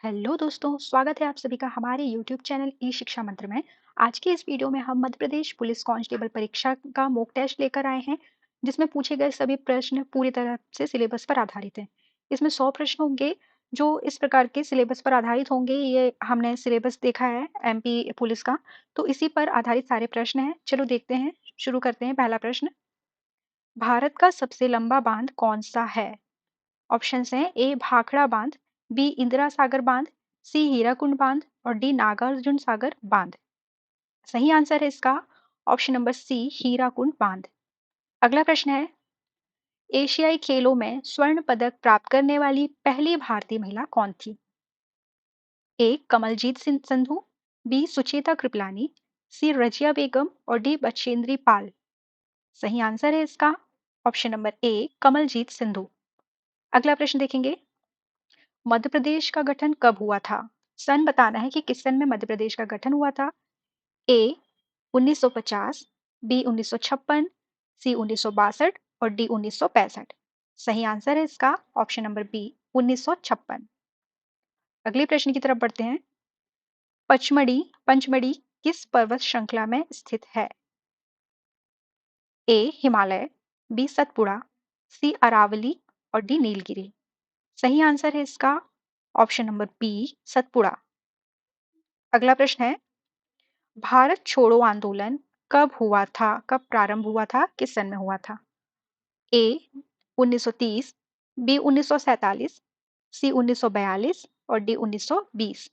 Hello दोस्तों, स्वागत है आप सभी का हमारे यूट्यूब चैनल ई शिक्षा मंत्र में। आज की इस वीडियो में हम मध्य प्रदेश पुलिस कांस्टेबल परीक्षा का मॉक टेस्ट लेकर आए हैं, जिसमें पूछे गए सभी प्रश्न पूरी तरह से सिलेबस पर आधारित हैं। इसमें 100 प्रश्न होंगे जो इस प्रकार के सिलेबस पर आधारित होंगे। ये हमने सिलेबस देखा है एमपी पुलिस का, तो इसी पर आधारित सारे प्रश्न हैं। चलो देखते हैं, शुरू करते हैं। पहला प्रश्न, भारत का सबसे लंबा बांध कौन सा है? ऑप्शंस हैं ए भाखड़ा बांध, बी इंदिरा सागर बांध, सी हीराकुंड बांध और डी नागार्जुन सागर बांध। सही आंसर है इसका ऑप्शन नंबर सी हीराकुंड बांध। अगला प्रश्न है, एशियाई खेलों में स्वर्ण पदक प्राप्त करने वाली पहली भारतीय महिला कौन थी? A Kamaljit Singh Sandhu, B Sucheta Kripalani, C Razia Begum और डी बचेंद्री पाल। सही आंसर है इसका option number A Kamaljit Sindhu. अगला प्रश्न देखेंगे, मध्य प्रदेश का गठन कब हुआ था? सन बताना है कि किस सन में मध्य प्रदेश का गठन हुआ था। ए 1950, बी 1956, सी 1962 और डी 1965। सही आंसर है इसका ऑप्शन नंबर बी 1956। अगले प्रश्न की तरफ बढ़ते हैं, पचमढ़ी पंचमढ़ी किस पर्वत श्रृंखला में स्थित है? ए हिमालय, बी सतपुड़ा, सी अरावली और डी नीलगिरी। सही आंसर है इसका ऑप्शन नंबर बी सतपुड़ा। अगला प्रश्न है, भारत छोड़ो आंदोलन कब हुआ था, कब प्रारंभ हुआ था, किस सन में हुआ था? ए 1930, बी 1947, सी 1942 और डी 1920।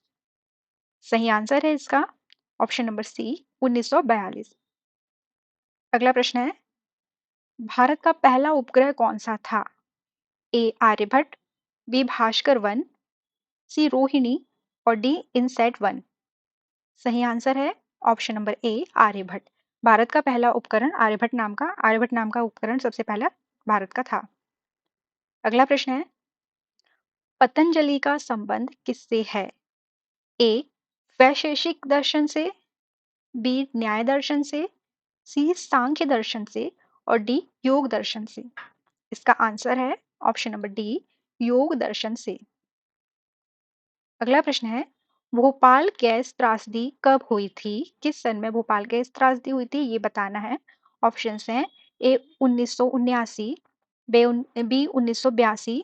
सही आंसर है इसका ऑप्शन नंबर सी 1942। अगला प्रश्न है, भारत का पहला उपग्रह कौन सा था? A Aryabhata, B Bhaskara 1, C Rohini और डी इनसैट 1। सही आंसर है option number A Aryabhata. Bharat का पहला उपकरण आर्यभट्ट नाम का उपकरण सबसे पहला भारत का था। अगला प्रश्न है, पतंजलि का संबंध किससे है? ए वैशेषिक दर्शन से, बी न्याय दर्शन से, सी सांख्य दर्शन से और डी योग दर्शन से। इसका आंसर है ऑप्शन नंबर डी योग दर्शन से। अगला प्रश्न है, भोपाल गैस त्रासदी कब हुई थी? किस सन में भोपाल गैस त्रासदी हुई थी ये बताना है। ऑप्शंस हैं ए 1979, बी 1982,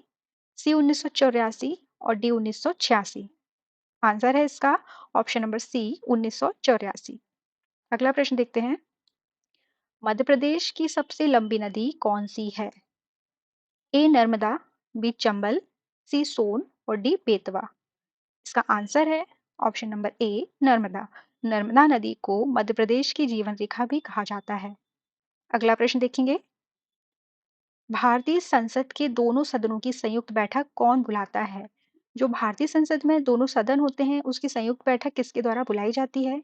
सी 1984 और डी 1986। आंसर है इसका ऑप्शन नंबर सी 1984। अगला प्रश्न देखते हैं, मध्य प्रदेश की सबसे लंबी नदी कौन सी है? ए नर्मदा, बी चंबल, सी सोन और डी बेतवा। इसका आंसर है ऑप्शन नंबर ए नर्मदा। नर्मदा नदी को मध्य प्रदेश की जीवन रेखा भी कहा जाता है। अगला प्रश्न देखेंगे, भारतीय संसद के दोनों सदनों की संयुक्त बैठक कौन बुलाता है? जो भारतीय संसद में दोनों सदन होते हैं उसकी संयुक्त बैठक किसके द्वारा बुलाई जाती है?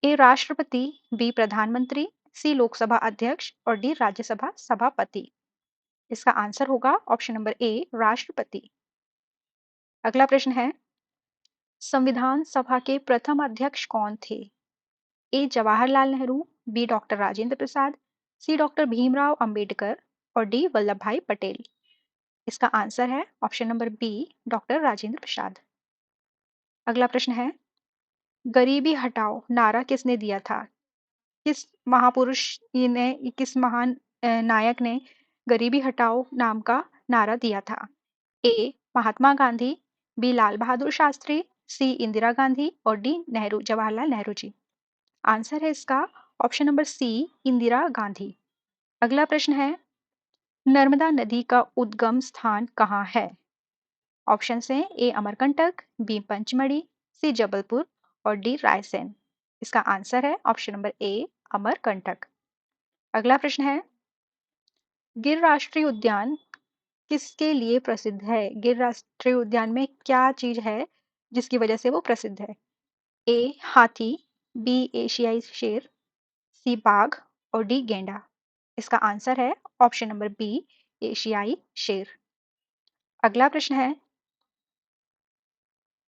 ए राष्ट्रपति, बी प्रधानमंत्री, सी लोकसभा अध्यक्ष और डी राज्यसभा सभापति। इसका आंसर होगा ऑप्शन नंबर ए राष्ट्रपति। अगला प्रश्न है, संविधान सभा के प्रथम अध्यक्ष कौन थे? A Jawaharlal Nehru, B doctor Rajendra Prasad, C doctor Bhimrao Ambedkar और डी वल्लभ भाई पटेल। इसका आंसर है option number B doctor Rajendra Prasad. अगला प्रश्न है, गरीबी हटाओ नारा किसने दिया था? किस महापुरुष ने, किस महान नायक ने गरीबी हटाओ नाम का नारा दिया था? A Mahatma Gandhi, B Lal Bahadur Shastri, C Indira Gandhi और डी नेहरू जवाहरलाल नेहरू जी। आंसर है इसका option number C Indira Gandhi. अगला प्रश्न है, नर्मदा नदी का उद्गम स्थान कहाँ है? ऑप्शन हैं ए अमरकंटक, बी पंचमढ़ी, सी जबलपुर और डी रायसेन। इसका आंसर है ऑप्शन नंबर ए अमरकंटक। अगला प्रश्न है, गिर राष्ट्रीय उद्यान किसके लिए प्रसिद्ध है? गिर राष्ट्रीय उद्यान में क्या चीज है जिसकी वजह से वो प्रसिद्ध है? ए हाथी, बी एशियाई शेर, सी बाघ और डी गेंडा। इसका आंसर है ऑप्शन नंबर बी एशियाई शेर। अगला प्रश्न है,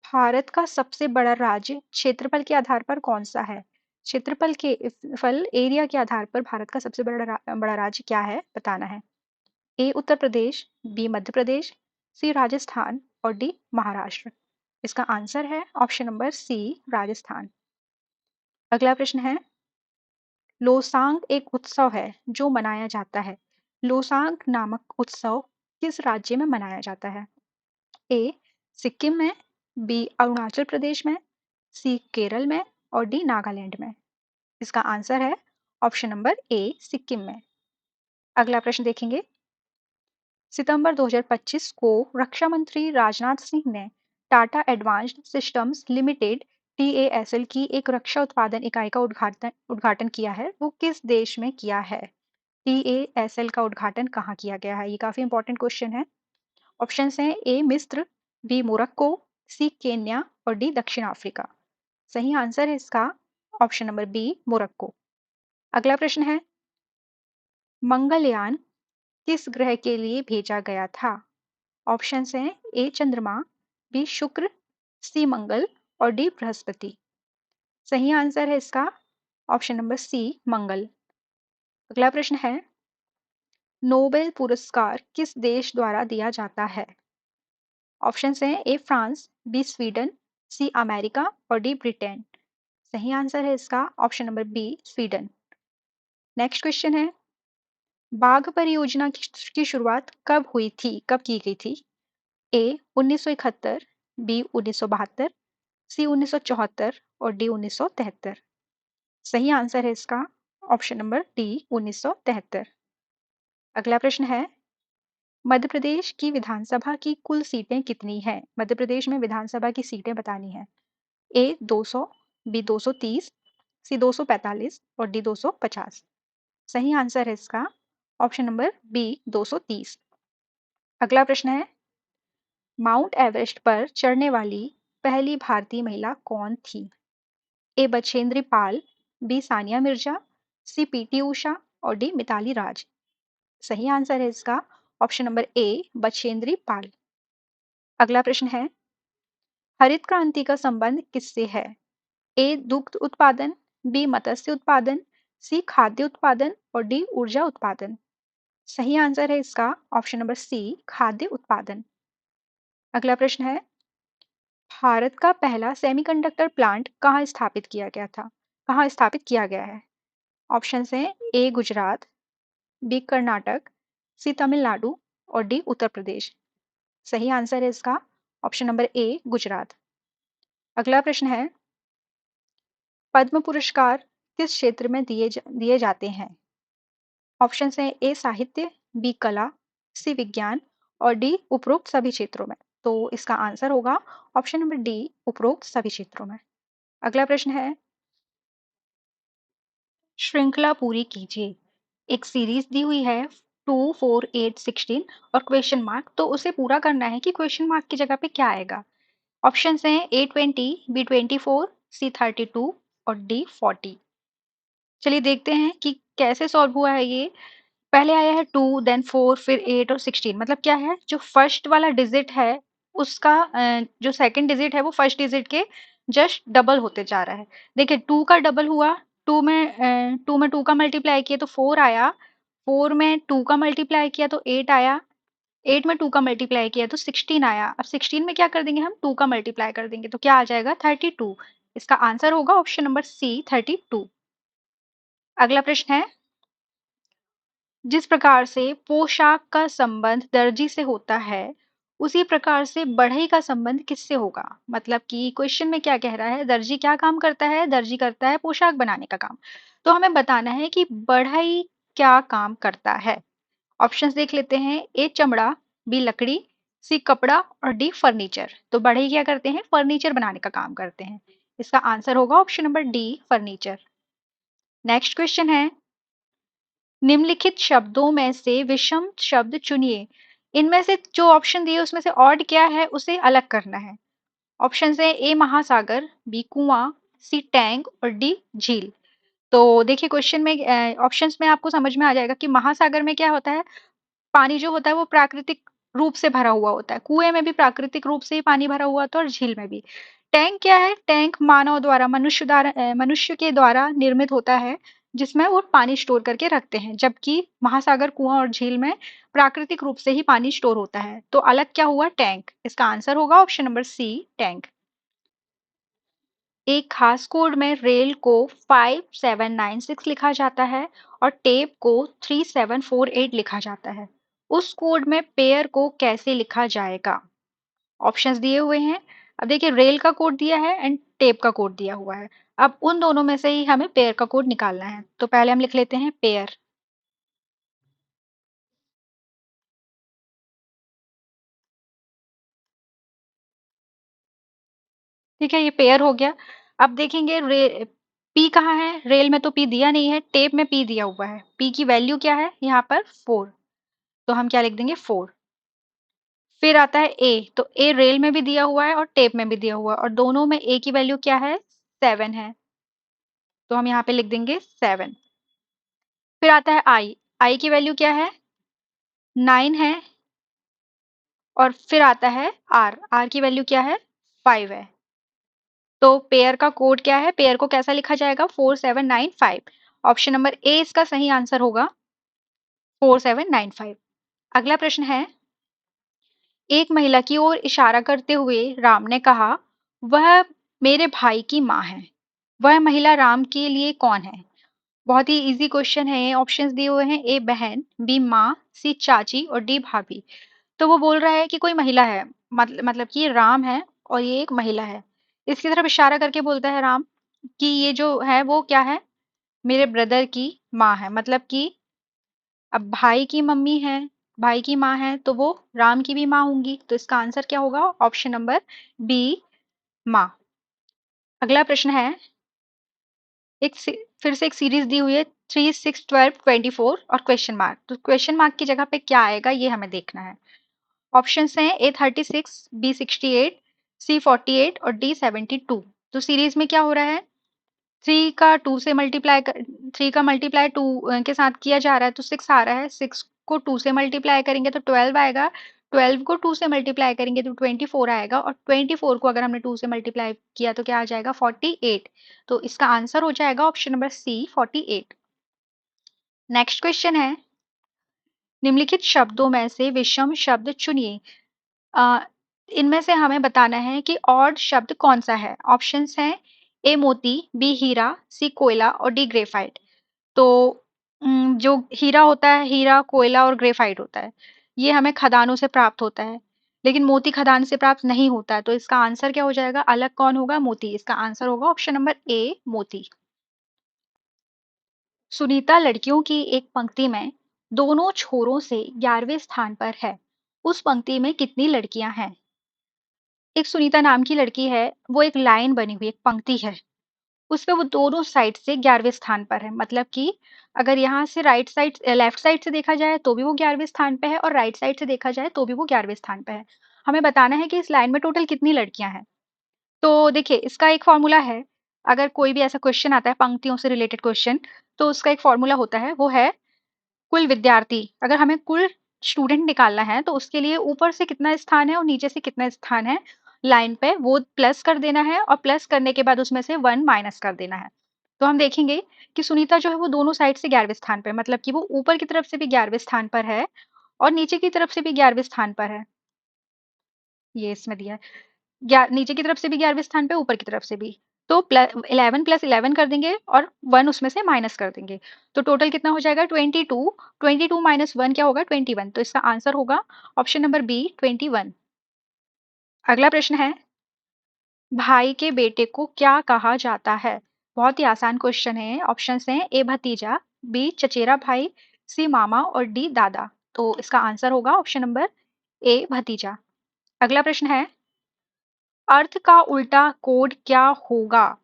भारत का सबसे बड़ा राज्य क्षेत्रफल के आधार पर कौन सा है? क्षेत्रफल के फल एरिया के आधार पर भारत का सबसे बड़ा राज्य क्या है बताना है। ए उत्तर प्रदेश, बी मध्य प्रदेश, सी राजस्थान और डी महाराष्ट्र। इसका आंसर है ऑप्शन नंबर सी, राजस्थान। अगला प्रश्न है, लोसांग एक उत्सव है जो मनाया जाता है। लोसांग नामक उत्सव किस राज्य में मनाया जाता है? ए सिक्किम में, बी अरुणाचल प्रदेश में, सी केरल में और डी नागालैंड में। इसका आंसर है ऑप्शन नंबर ए, सिक्किम में। अगला प्रश्न देखेंगे, सितंबर 2025 को रक्षा मंत्री राजनाथ सिंह ने Tata advanced systems limited TASL की एक रक्षा उत्पादन इकाई का उद्घाटन उद्घाटन किया है। वो किस देश में किया है? TASL का उद्घाटन कहाँ किया गया है? ये काफी इंपॉर्टेंट क्वेश्चन है। ऑप्शन हैं ए मिस्र, बी मोरक्को, सी केन्या और डी दक्षिण अफ्रीका। सही आंसर है इसका ऑप्शन नंबर बी, मोरक्को। अगला प्रश्न है, मंगलयान किस ग्रह के लिए भेजा गया था? ऑप्शन हैं ए चंद्रमा, बी शुक्र, सी मंगल और डी बृहस्पति। सही आंसर है इसका ऑप्शन नंबर सी, मंगल। अगला प्रश्न है, नोबेल पुरस्कार किस देश द्वारा दिया जाता है? ऑप्शन हैं A France, B Sweden, C America और डी ब्रिटेन। सही आंसर है इसका option number B, Sweden. Next question है, बाघ परियोजना की शुरुआत कब हुई थी, कब की गई थी? ए 1971, बी 1972, सी 1974 और डी 1973। सही आंसर है इसका ऑप्शन नंबर डी, 1973। अगला प्रश्न है, मध्य प्रदेश की विधानसभा की कुल सीटें कितनी हैं? मध्य प्रदेश में विधानसभा की सीटें बतानी है। ए 200, बी 230, सी 245 और डी 250। सही आंसर है इसका ऑप्शन नंबर बी, 230। अगला प्रश्न है, माउंट एवरेस्ट पर चढ़ने वाली पहली भारतीय महिला कौन थी? ए बछेंद्री पाल, बी सानिया मिर्जा, सी पीटी उषा और डी मिताली राज। सही आंसर है इसका ऑप्शन नंबर ए, बछेंद्री पाल। अगला प्रश्न है, हरित क्रांति का संबंध किससे है? ए दुग्ध उत्पादन, बी मत्स्य उत्पादन, सी खाद्य उत्पादन और डी ऊर्जा उत्पादन। सही आंसर है इसका ऑप्शन नंबर सी, खाद्य उत्पादन। अगला प्रश्न है, भारत का पहला सेमीकंडक्टर प्लांट कहाँ स्थापित किया गया था, कहाँ स्थापित किया गया है? ऑप्शन हैं ए गुजरात, बी कर्नाटक, सी तमिलनाडु और डी उत्तर प्रदेश। सही आंसर है इसका ऑप्शन नंबर ए, गुजरात। अगला प्रश्न है, पद्म पुरस्कार किस क्षेत्र में दिए जाते हैं? ऑप्शन हैं ए साहित्य, बी कला, सी विज्ञान और डी उपरोक्त सभी क्षेत्रों में। तो इसका आंसर होगा ऑप्शन नंबर डी, उपरोक्त सभी क्षेत्रों में। अगला प्रश्न है, श्रृंखला पूरी कीजिए। एक सीरीज दी हुई है 2, 4, 8, 16 और क्वेश्चन मार्क, तो उसे पूरा करना है कि क्वेश्चन मार्क की जगह पे क्या आएगा। ऑप्शन हैं ए 20, बी 24, सी 32 और डी 40। चलिए देखते हैं कि कैसे सॉल्व हुआ है ये। पहले आया है 2, देन 4, फिर 8 और 16। मतलब क्या है, जो फर्स्ट वाला डिजिट है उसका जो सेकंड डिजिट है वो फर्स्ट डिजिट के जस्ट डबल होते जा रहा है। देखिए 2 का डबल हुआ, 2 में 2 का मल्टीप्लाई किया तो 4 आया, 4 में 2 का मल्टीप्लाई किया तो 8 आया, 8 में 2 का मल्टीप्लाई किया तो 16 आया। अब 16 में क्या कर देंगे हम, 2 का मल्टीप्लाई कर देंगे तो क्या आ जाएगा, 32। इसका आंसर होगा ऑप्शन नंबर सी, 32। अगला प्रश्न है, जिस प्रकार से पोशाक का संबंध दर्जी से होता है उसी प्रकार से बढ़ई का संबंध किससे होगा? मतलब कि क्वेश्चन में क्या कह रहा है, दर्जी क्या काम करता है, दर्जी करता है पोशाक बनाने का काम। तो हमें बताना है कि बढ़ई क्या काम करता है। ऑप्शंस देख लेते हैं, ए चमड़ा, बी लकड़ी, सी कपड़ा और डी फर्नीचर। तो बढ़ई क्या करते हैं, फर्नीचर बनाने का काम करते हैं। इसका आंसर होगा option number D, furniture. Next question है, निम्नलिखित शब्दों में से विषम शब्द चुनिए। इनमें से जो ऑप्शन दिए उसमें से ऑड क्या है उसे अलग करना है। ऑप्शन है ए महासागर, बी कुआं, सी टैंक और डी झील। तो देखिए क्वेश्चन में ऑप्शंस में आपको समझ में आ जाएगा कि महासागर में क्या होता है, पानी जो होता है वो प्राकृतिक रूप से भरा हुआ होता है, कुएं में भी प्राकृतिक रूप से ही पानी भरा हुआ होता है और झील में भी। टैंक क्या है, टैंक मानव द्वारा, मनुष्य के द्वारा निर्मित होता है जिसमें वो पानी स्टोर करके रखते हैं, जबकि महासागर, कुआं और झील में प्राकृतिक रूप से ही पानी स्टोर होता है। तो अलग क्या हुआ? टैंक। इसका आंसर होगा ऑप्शन नंबर सी, टैंक। एक खास कोड में रेल को 5796 लिखा जाता है और टेप को 3748 लिखा जाता है। उस कोड में पेयर को कैसे लिखा जाएगा? ऑप्शंस दिए हुए हैं। अब देखिए, रेल का कोड दिया है एंड टेप का कोड दिया हुआ है। अब उन दोनों में से ही हमें पेयर का कोड निकालना है। तो पहले हम लिख लेते हैं पेयर। ठीक है, ये पेयर हो गया। अब देखेंगे पी कहाँ है? रेल में तो पी दिया नहीं है, टेप में पी दिया हुआ है। पी की वैल्यू क्या है यहाँ पर? 4। तो हम क्या लिख देंगे? 4। फिर आता है ए, तो ए रेल में भी दिया हुआ है और टेप में भी दिया हुआ है, और दोनों में ए की वैल्यू क्या है? 7 है। तो हम यहाँ पे लिख देंगे 7। फिर आता है आई। आई की वैल्यू क्या है? 9 है। और फिर आता है आर। आर की वैल्यू क्या है? 5 है। तो पेयर का कोड क्या है? पेयर को कैसा लिखा जाएगा? 4795। ऑप्शन नंबर ए इसका सही आंसर होगा, 4795। अगला प्रश्न है, एक महिला की ओर इशारा करते हुए राम ने कहा, वह मेरे भाई की माँ है। वह महिला राम के लिए कौन है? बहुत ही इजी क्वेश्चन है। ऑप्शंस दिए हुए हैं, ए बहन, बी माँ, सी चाची और डी भाभी। तो वो बोल रहा है कि कोई महिला है, मतलब कि ये राम है और ये एक महिला है। इसकी तरफ इशारा करके बोलता है राम कि ये जो है वो क्या है? मेरे ब्रदर की माँ है। मतलब कि अब भाई की मम्मी है, भाई की माँ है, तो वो राम की भी माँ होंगी। तो इसका आंसर क्या होगा? ऑप्शन नंबर बी, माँ। अगला प्रश्न है, फिर से एक सीरीज दी हुई है, 3, 6, 12, 24 और क्वेश्चन मार्क। तो क्वेश्चन मार्क की जगह पे क्या आएगा ये हमें देखना है। ऑप्शंस हैं, A36, B68, C48 और D72। तो सीरीज में क्या हो रहा है? 3 का 2 से मल्टीप्लाई 3 का मल्टीप्लाई 2 के साथ किया जा रहा है, तो 6 आ रहा है। 6 को 2 से मल्टीप्लाई करेंगे तो 12 आएगा। 12 को 2 से मल्टीप्लाई करेंगे तो 24 आएगा, और 24 को अगर हमने 2 से मल्टीप्लाई किया तो क्या आ जाएगा? 48। तो इसका आंसर हो जाएगा option number C, 48। Next question है, निम्नलिखित शब्दों में से विषम शब्द चुनिए। अ, इनमें से हमें बताना है कि ऑड शब्द कौन सा है। ऑप्शंस हैं, ए मोती, बी हीरा, सी कोयला और डी ग्रेफाइट। तो जो हीरा होता है, हीरा, कोयला और ग्रेफाइट होता है, ये हमें खदानों से प्राप्त होता है। लेकिन मोती खदान से प्राप्त नहीं होता है। तो इसका आंसर क्या हो जाएगा? अलग कौन होगा? मोती। इसका आंसर होगा ऑप्शन नंबर ए, मोती। सुनीता लड़कियों की एक पंक्ति में दोनों छोरों से 11वें स्थान पर है। उस पंक्ति में कितनी लड़कियां हैं? एक सुनीता नाम की लड़की है, वो एक लाइन बनी हुई, एक पंक्ति है, उसपे वो दोनों साइड से 11वें स्थान पर है। मतलब कि अगर यहाँ से राइट साइड लेफ्ट साइड से देखा जाए तो भी वो 11वें स्थान पे है, और राइट साइड से देखा जाए तो भी वो 11वें स्थान पे है। हमें बताना है कि इस लाइन में टोटल कितनी लड़कियां हैं। तो देखिए, इसका एक फॉर्मूला है। अगर कोई भी ऐसा क्वेश्चन आता है पंक्तियों से रिलेटेड क्वेश्चन, तो उसका एक फॉर्मूला होता है, वो है कुल विद्यार्थी। अगर हमें कुल स्टूडेंट निकालना है तो उसके लिए ऊपर से कितना स्थान है और नीचे से कितना स्थान है लाइन पे, वो प्लस कर देना है, और प्लस करने के बाद उसमें से 1 माइनस कर देना है। तो हम देखेंगे कि सुनीता जो है वो दोनों साइड से 11वें स्थान पे, मतलब कि वो ऊपर की तरफ से भी 11वें स्थान पर है और नीचे की तरफ से भी 11वें स्थान पर है। ये इसमें दिया है, नीचे की तरफ से भी 11वें स्थान पे, ऊपर की तरफ से भी। तो 11 प्लस 11 कर देंगे और 1 उसमें से माइनस कर देंगे। तो टोटल कितना हो जाएगा? 22। 22 माइनस 1 क्या होगा? 21। तो इसका आंसर होगा ऑप्शन नंबर बी, 21। अगला प्रश्न है, भाई के बेटे को क्या कहा जाता है? बहुत ही आसान क्वेश्चन है। ऑप्शन हैं, ए भतीजा, बी चचेरा भाई, सी मामा और डी दादा। तो इसका आंसर होगा ऑप्शन नंबर ए, भतीजा। अगला प्रश्न है, अर्थ का उल्टा कोड क्या होगा?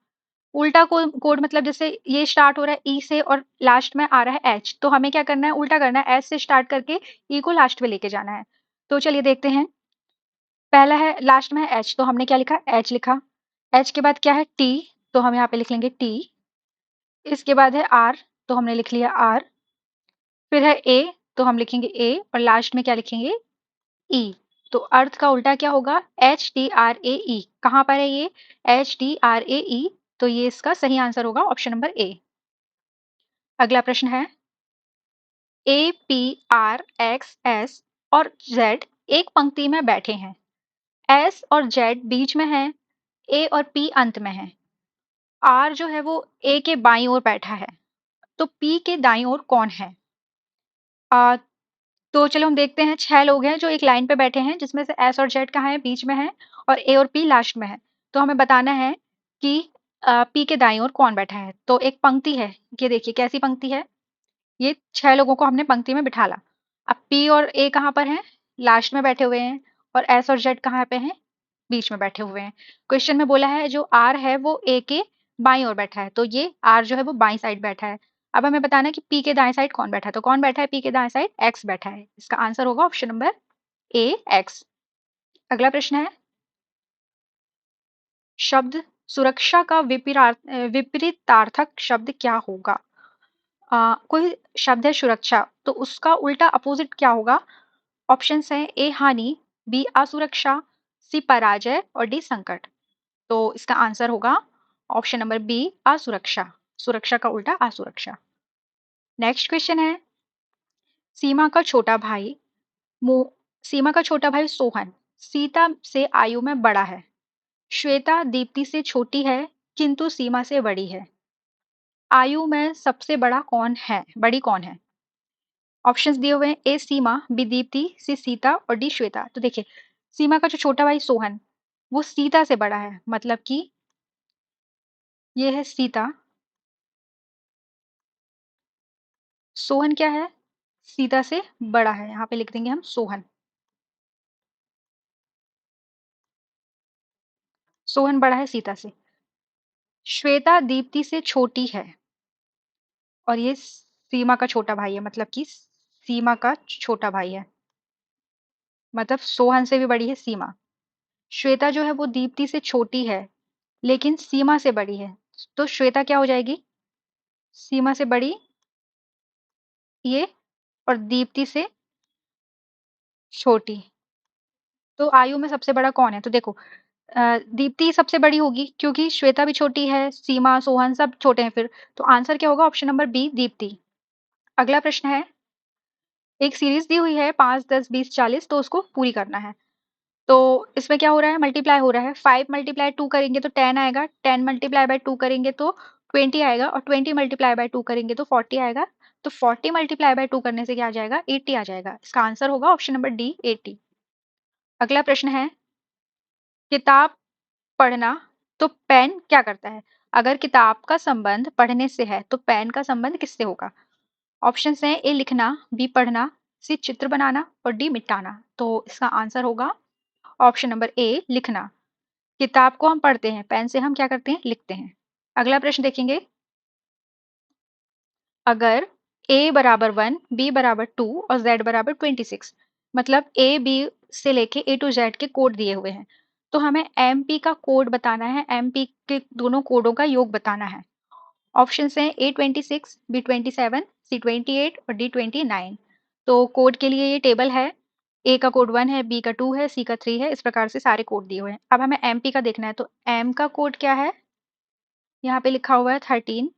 उल्टा कोड मतलब जैसे ये स्टार्ट हो रहा है ई से और लास्ट में आ रहा है एच, तो हमें क्या करना है? उल्टा करना है, एच से स्टार्ट करके ई को लास्ट में लेके जाना है। तो चलिए देखते हैं। पहला है लास्ट में है एच, तो हमने क्या लिखा? एच लिखा। एच के बाद क्या है? टी, तो हम यहाँ पे लिख लेंगे टी। इसके बाद है आर, तो हमने लिख लिया आर। फिर है ए, तो हम लिखेंगे ए, और लास्ट में क्या लिखेंगे? ई। तो अर्थ का उल्टा क्या होगा? एच टी आर ए ई। कहाँ पर है ये? एच टी आर ए ई। तो ये इसका सही आंसर होगा ऑप्शन नंबर ए। अगला प्रश्न है, ए, पी, आर, एक्स, एस और जेड एक पंक्ति में बैठे हैं। एस और जेड बीच में है, ए और पी अंत में है। आर जो है वो ए के बाईं ओर बैठा है, तो पी के दाईं ओर कौन है? आ, तो चलो हम देखते हैं, 6 लोग हैं जो एक लाइन पे बैठे हैं, जिसमें से एस और जेड कहाँ है? बीच में है, और ए और पी लास्ट में है। तो हमें बताना है कि पी के दाईं ओर कौन बैठा है। तो एक पंक्ति है, ये देखिए कैसी पंक्ति है, ये 6 लोगों को हमने पंक्ति में बिठाला। अब पी और ए कहाँ पर हैं? लास्ट में बैठे हुए हैं, और एस और जेड कहाँ पे हैं? बीच में बैठे हुए हैं। क्वेश्चन में बोला है जो आर है वो ए के बाईं ओर बैठा है, तो ये आर जो है वो बाईं साइड बैठा है। अब हमें बताना है कि पी के दाएं साइड कौन बैठा है, तो कौन बैठा है पी के दाएं साइड? एक्स बैठा है। इसका आंसर होगा ऑप्शन नंबर ए, एक्स। अगला प्रश्न है, शब्द सुरक्षा का विपरीतार्थक शब्द क्या होगा? कोई शब्द है सुरक्षा, तो उसका उल्टा अपोजिट क्या होगा? ऑप्शंस हैं, ए हानि, बी असुरक्षा, सी पराजय और डी संकट। तो इसका आंसर होगा ऑप्शन नंबर बी, असुरक्षा। सुरक्षा का उल्टा असुरक्षा। नेक्स्ट क्वेश्चन है, सीमा का छोटा भाई मो सीमा का छोटा भाई सोहन सीता से आयु में बड़ा है। श्वेता दीप्ति से छोटी है, किंतु सीमा से बड़ी है। आयु में सबसे बड़ा कौन है, बड़ी कौन है? ऑप्शंस दिए हुए हैं, ए सीमा, बी दीप्ति, सी सीता और डी श्वेता। तो देखिए, सीमा का जो छोटा भाई सोहन, वो सीता से बड़ा है, मतलब कि ये है सीता। सोहन क्या है? सीता से बड़ा है, यहाँ पे लिख देंगे हम सोहन। सोहन बड़ा है सीता से। श्वेता दीप्ति से छोटी है, और ये सीमा का छोटा भाई है, मतलब कि सीमा का छोटा भाई है, मतलब सोहन से भी बड़ी है सीमा। श्वेता जो है वो दीप्ति से छोटी है, लेकिन सीमा से बड़ी है। तो श्वेता क्या हो जाएगी? सीमा से बड़ी, ये, और दीप्ति से छोटी। तो आयु में सबसे बड़ा कौन है? तो देखो, दीप्ति सबसे बड़ी होगी, क्योंकि श्वेता भी छोटी है, सीमा, सोहन सब छोटे हैं फिर। तो आंसर क्या होगा? Option number B, Deepti. अगला प्रश्न है, एक सीरीज दी हुई है 5, 10, 20, 40, तो उसको पूरी करना है। तो इसमें क्या हो रहा है? मल्टीप्लाई हो रहा है। 5 मल्टीप्लाई 2 करेंगे तो 10 आएगा, 10 मल्टीप्लाई बाय 2 करेंगे तो 20 आएगा, और 20 मल्टीप्लाई बाय 2 करेंगे तो 40 आएगा। तो 40 मल्टीप्लाई बाय 2 करने से क्या आ जाएगा? 80 आ जाएगा। इसका आंसर होगा ऑप्शन नंबर डी, 80। अगला प्रश्न है, किताब पढ़ना, तो पेन क्या करता है? अगर किताब का संबंध पढ़ने से है, तो पेन का संबंध किससे होगा? ऑप्शंस हैं, ए लिखना, बी पढ़ना, सी चित्र बनाना और डी मिटाना। तो इसका आंसर होगा ऑप्शन नंबर ए, लिखना। किताब को हम पढ़ते हैं, पेन से हम क्या करते हैं? लिखते हैं। अगला प्रश्न देखेंगे, अगर a बराबर 1, b बराबर 2 और z बराबर 26, मतलब ए बी से लेके ए टू जेड के कोड दिए हुए हैं, तो हमें एमपी का कोड बताना है, एमपी के दोनों कोडों का योग बताना है। ऑप्शन हैं, A26, B27, C28 और D29। तो कोड के लिए ये टेबल है, ए का कोड 1 है, बी का 2 है, सी का 3 है, इस प्रकार से सारे कोड दिए हुए हैं। अब हमें एमपी का देखना है, तो एम का कोड क्या है? यहाँ पे लिखा हुआ है 13,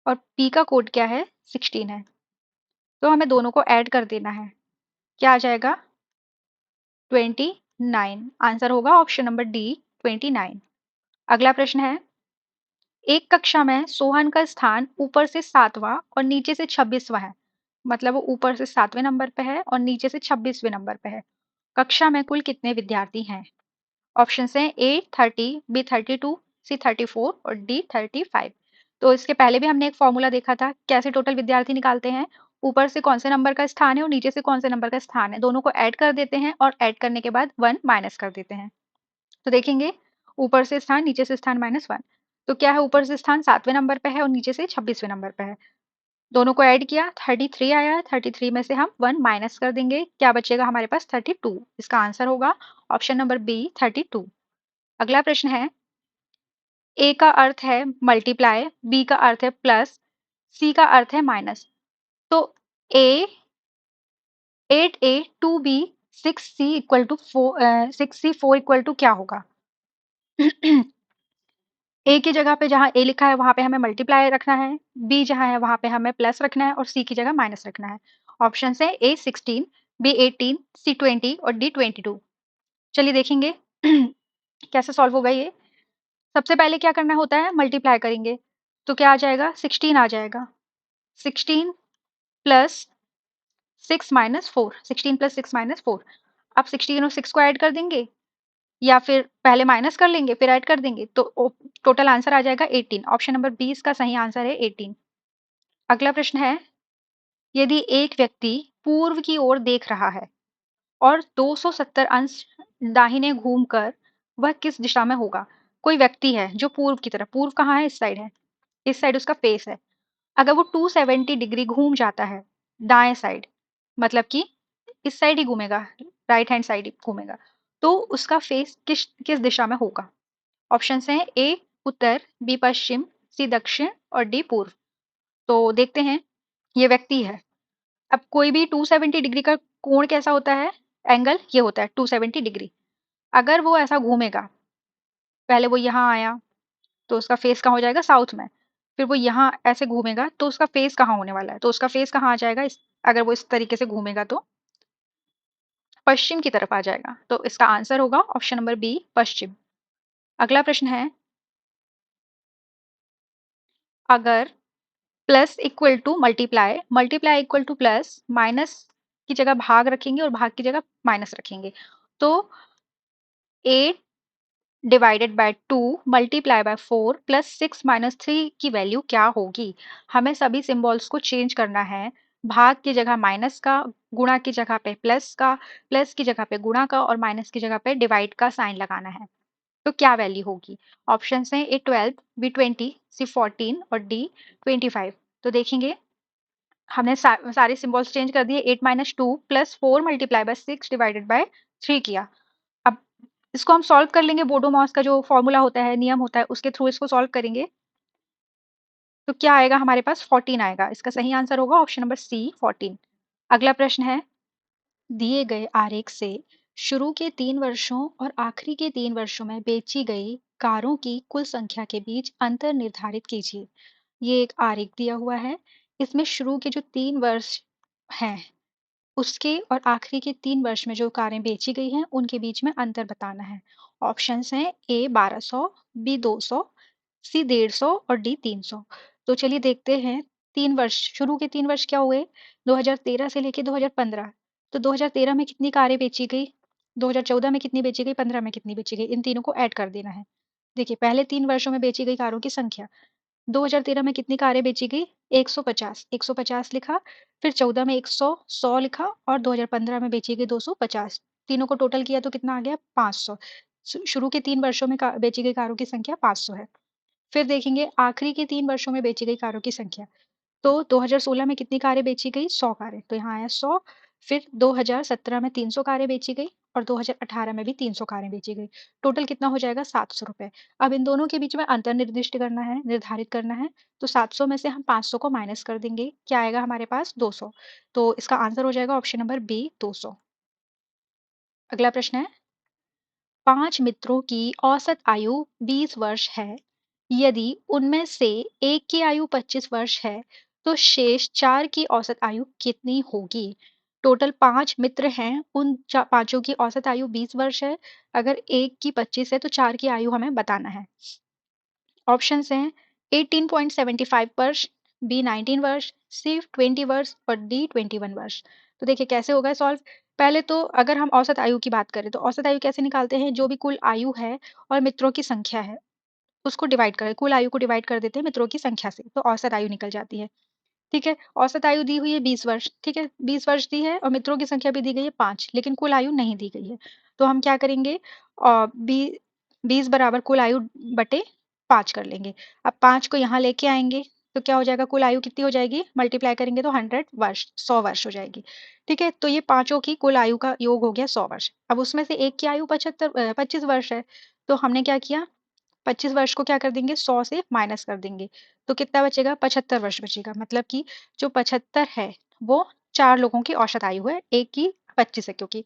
और पी का कोड क्या है? 16 है। तो हमें दोनों को ऐड कर देना है, क्या आ जाएगा? 29। आंसर होगा ऑप्शन नंबर डी, 29। अगला प्रश्न है, एक कक्षा में सोहन का स्थान ऊपर से 7वां और नीचे से 26वां है, मतलब वो ऊपर से 7वें नंबर पे है और नीचे से 26वें नंबर पे है। कक्षा में कुल कितने विद्यार्थी हैं? ऑप्शन हैं, ए 30, बी 32, सी 34 और डी 35। तो इसके पहले भी हमने एक फॉर्मूला देखा था, कैसे टोटल विद्यार्थी निकालते हैं। ऊपर से कौन से नंबर का स्थान है और नीचे से कौन से नंबर का स्थान है, दोनों को ऐड कर देते हैं, और ऐड करने के बाद 1 माइनस कर देते हैं। तो देखेंगे, ऊपर से स्थान, नीचे से स्थान, -1। तो क्या है? ऊपर से स्थान 7वें नंबर पे है और नीचे से 26वें नंबर पे है। दोनों को ऐड किया, 33 आया। 33 में से हम 1 माइनस कर देंगे, क्या बचेगा हमारे पास? 32। इसका आंसर होगा ऑप्शन नंबर बी, 32। अगला प्रश्न है, ए का अर्थ है मल्टीप्लाई, बी का अर्थ है प्लस, सी का अर्थ है माइनस। तो A 8a 2b 6c equal to 4, 6c 4 equal to क्या होगा? ए की जगह पे जहाँ ए लिखा है वहां पे हमें मल्टीप्लाई रखना है, बी जहाँ है वहां पे हमें प्लस रखना है और सी की जगह माइनस रखना है। ऑप्शन है ए 16, बी 18, सी 20 और डी 22। चलिए देखेंगे कैसे सॉल्व होगा ये। सबसे पहले क्या करना होता है, मल्टीप्लाई करेंगे। तो क्या आ जाएगा, 16 आ जाएगा। 16 प्लस 6 - 4, 16 प्लस 6 - 4। अब 16 और 6 को ऐड कर देंगे, या फिर पहले माइनस कर लेंगे फिर ऐड कर देंगे, तो टोटल आंसर आ जाएगा 18। ऑप्शन नंबर 20 का सही आंसर है 18। अगला प्रश्न है, यदि एक व्यक्ति पूर्व की ओर देख रहा है और 270 अंश दाहिने घूमकर, वह किस दिशा में होगा। कोई व्यक्ति है जो पूर्व की तरफ, पूर्व कहाँ है, इस साइड है, इस साइड उसका फेस है। अगर वो 270 डिग्री घूम जाता है दाएं साइड, मतलब कि इस साइड ही घूमेगा, राइट हैंड साइड ही घूमेगा, तो उसका फेस किस किस दिशा में होगा। ऑप्शन हैं ए उत्तर, बी पश्चिम, सी दक्षिण और डी पूर्व। तो देखते हैं, ये व्यक्ति है। अब कोई भी 270 डिग्री का कोण कैसा होता है, एंगल ये होता है 270 डिग्री। अगर वो ऐसा घूमेगा, पहले वो यहाँ आया तो उसका फेस कहाँ हो जाएगा, साउथ में। फिर वो यहाँ ऐसे घूमेगा तो उसका फेस कहाँ होने वाला है, तो उसका फेस कहाँ आ जाएगा, अगर वो इस तरीके से घूमेगा तो पश्चिम की तरफ आ जाएगा। तो इसका आंसर होगा ऑप्शन नंबर बी पश्चिम। अगला प्रश्न है, अगर plus equal to multiply, multiply equal two plus, minus की जगह भाग रखेंगे और भाग की जगह माइनस रखेंगे, तो 8/2 मल्टीप्लाई बाय 4 प्लस 6 - 3 की वैल्यू क्या होगी। हमें सभी सिंबल्स को चेंज करना है। भाग की जगह माइनस का, गुणा की जगह पे प्लस का, प्लस की जगह पे गुणा का और माइनस की जगह पे डिवाइड का साइन लगाना है। तो क्या वैल्यू होगी। ऑप्शन हैं ए 12, बी 20, सी 14 और डी 25। तो देखेंगे, हमने सारे सिंबल्स चेंज कर दिए। 8 - 2 plus 4 multiply by 6 divided by 3 किया। अब इसको हम सॉल्व कर लेंगे, बोडोमॉस का जो फॉर्मूला होता है, नियम होता है, उसके थ्रू इसको सॉल्व करेंगे। तो क्या आएगा हमारे पास, 14 आएगा। इसका सही आंसर होगा ऑप्शन नंबर सी 14। अगला प्रश्न है, दिए गए आरेख से शुरू के 3 वर्षों और आखिरी के 3 वर्षों में बेची गई कारों की कुल संख्या के बीच अंतर निर्धारित कीजिए। ये एक आरेख दिया हुआ है, इसमें शुरू के जो 3 वर्ष हैं उसके और आखिरी के 3 वर्ष में जो कारें बेची गई हैं उनके बीच में अंतर बताना है। ऑप्शंस हैं ए 1200, बी 200, सी 150 और डी 300। तो चलिए देखते हैं, 3 वर्ष, शुरू के 3 वर्ष क्या हुए, 2013 से लेके 2015। तो 2013 में कितनी कारें बेची गई, 2014 में कितनी बेची गई, 15 में कितनी बेची गई, इन तीनों को ऐड कर देना है। देखिए, पहले 3 वर्षों में बेची गई कारों की संख्या, 2013 में कितनी कारें बेची गई, 150, 150 लिखा। फिर 14 में 100, 100 लिखा और 2015 में बेची गई 250। तीनों को टोटल किया तो कितना आ गया, 500। शुरू के 3 वर्षों में बेची गई कारों की संख्या 500 है। फिर देखेंगे आखिरी के 3 वर्षों में बेची गई कारों की संख्या। तो 2016 में कितनी कारें बेची गई, 100 कारें, तो यहाँ आया 100। फिर 2017 में 300 कारें बेची गई और 2018 में भी 300 कारें बेची गई। टोटल कितना हो जाएगा, 700 रुपए। अब इन दोनों के बीच में अंतर निर्दिष्ट करना है, निर्धारित करना है। तो 700 में से हम 500 को माइनस कर देंगे, क्या आएगा हमारे पास, 200। तो इसका आंसर हो जाएगा ऑप्शन नंबर बी 200। अगला प्रश्न है, 5 मित्रों की औसत आयु 20 वर्ष है। यदि उनमें से एक की आयु 25 वर्ष है, तो शेष 4 की औसत आयु कितनी होगी। टोटल 5 मित्र हैं, उन पांचों की औसत आयु 20 वर्ष है। अगर एक की 25 है तो 4 की आयु हमें बताना है। ऑप्शंस हैं 18.75 वर्ष, बी 19 वर्ष, सी 20 वर्ष और डी 21 वर्ष। तो देखिए कैसे होगा सॉल्व। पहले तो अगर हम औसत आयु की बात करें तो औसत आयु कैसे निकालते हैं, जो भी कुल आयु है और मित्रों की संख्या है उसको डिवाइड कर, कुल आयु को डिवाइड कर देते हैं मित्रों की संख्या से, तो औसत आयु निकल जाती है। ठीक है, औसत आयु दी हुई है 20 वर्ष, ठीक है, 20 वर्ष दी है और मित्रों की संख्या भी दी गई है 5, लेकिन कुल आयु नहीं दी गई है। तो हम क्या करेंगे, और 20 बराबर कुल आयु बटे 5 कर लेंगे। अब 5 को यहाँ लेके आएंगे तो क्या हो जाएगा, कुल आयु कितनी हो जाएगी, मल्टीप्लाई करेंगे तो 100 वर्ष, 100 वर्ष हो जाएगी। ठीक है, तो ये पांचों की कुल आयु का योग हो गया 100 वर्ष। अब उसमें से एक की आयु 25 वर्ष है, तो हमने क्या किया, 25 वर्ष को क्या कर देंगे, 100 से माइनस कर देंगे। तो कितना बचेगा, 75 वर्ष बचेगा। मतलब कि जो 75 है वो 4 लोगों की औसत आयु है, एक की 25 है क्योंकि।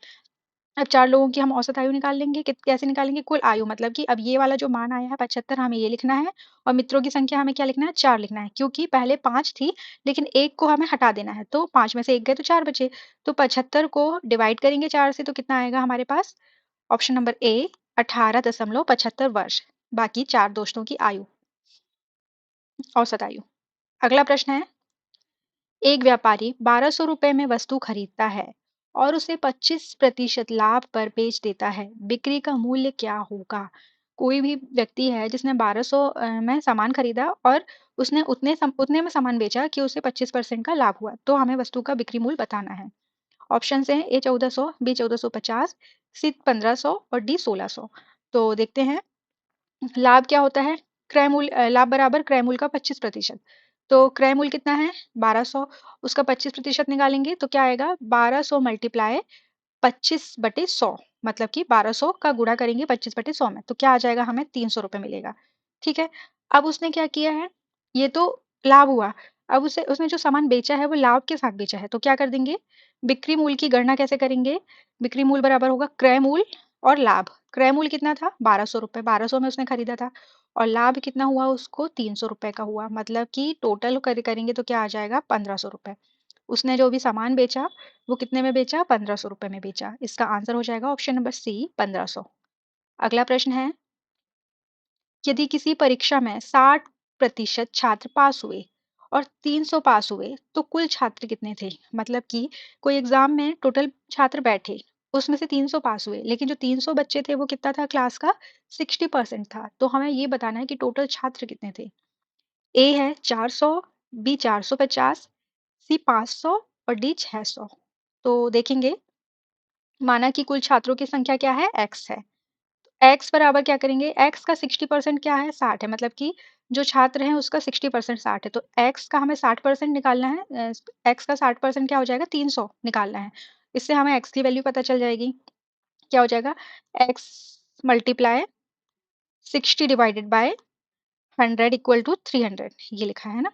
अब 4 लोगों की हम औसत आयु निकाल लेंगे। कैसे निकालेंगे? कुल आयु, मतलब कि अब ये वाला जो मान आया है 75, हमें ये लिखना है और मित्रों की संख्या हमें क्या लिखना है? 4 लिखना है, क्योंकि पहले 5 थी लेकिन 1 को हमें हटा देना है, तो 5 में से 1 गए तो 4 बचे। तो 75 को डिवाइड करेंगे 4 से तो कितना आएगा हमारे पास? ऑप्शन नंबर ए 18.75 वर्ष, बाकी 4 दोस्तों की आयु, औसत आयु। अगला प्रश्न है, एक व्यापारी 1200 रुपए में वस्तु खरीदता है और उसे 25% लाभ पर बेच देता है, बिक्री का मूल्य क्या होगा? कोई भी व्यक्ति है जिसने 1200 में सामान खरीदा और उसने उतने में सामान बेचा कि उसे 25% का लाभ हुआ, तो हमें वस्तु का बिक्री मूल्य बताना है। ऑप्शन है ए 1400, बी 1450, सी 1500 और डी 1600। तो देखते हैं लाभ क्या होता है। क्रय मूल्य लाभ बराबर क्रय मूल्य का 25%। तो क्रय मूल्य कितना है? 1200, उसका 25% निकालेंगे तो क्या आएगा? 1200 मल्टीप्लाई 25/100, मतलब कि 1200 का गुणा करेंगे 25/100 में, तो क्या आ जाएगा? हमें 300 रुपए मिलेगा। ठीक है। अब उसने क्या किया है? ये तो लाभ हुआ। अब उसे उसने जो सामान बेचा है वो लाभ के साथ बेचा है, तो क्या कर देंगे? बिक्री मूल्य की गणना कैसे करेंगे? बिक्री मूल्य बराबर होगा क्रय मूल्य और लाभ। क्रय मूल्य कितना था? 1200 रुपए, 1200 में उसने खरीदा था, और लाभ कितना हुआ उसको? 300 रुपए का हुआ, मतलब कि टोटल करेंगे तो क्या आ जाएगा? 1500 रुपए। उसने जो भी सामान बेचा वो कितने में बेचा? 1500 रुपए में बेचा। इसका आंसर हो जाएगा ऑप्शन नंबर सी 1500। अगला प्रश्न है, यदि किसी परीक्षा में 60% छात्र पास हुए और 300 पास हुए तो कुल छात्र कितने थे? मतलब कि कोई एग्जाम में टोटल छात्र बैठे, उसमें से 300 पास हुए, लेकिन जो 300 बच्चे थे वो कितना था क्लास का? 60% था। तो हमें ये बताना है कि टोटल छात्र कितने थे। ए है 400, बी 450, सी 500 और डी 600। तो देखेंगे, माना कि कुल छात्रों की संख्या क्या है? एक्स है। एक्स बराबर क्या करेंगे? एक्स का 60% क्या है? 60 है, मतलब कि जो छात्र हैं उसका 60% 60 है, तो एक्स का हमें 60% निकालना है। एक्स का 60% क्या हो जाएगा? 300 निकालना है। इससे हमें एक्स की वैल्यू पता चल जाएगी। क्या हो जाएगा? X multiply 60 divided by 100 equal to 300, ये लिखा है ना।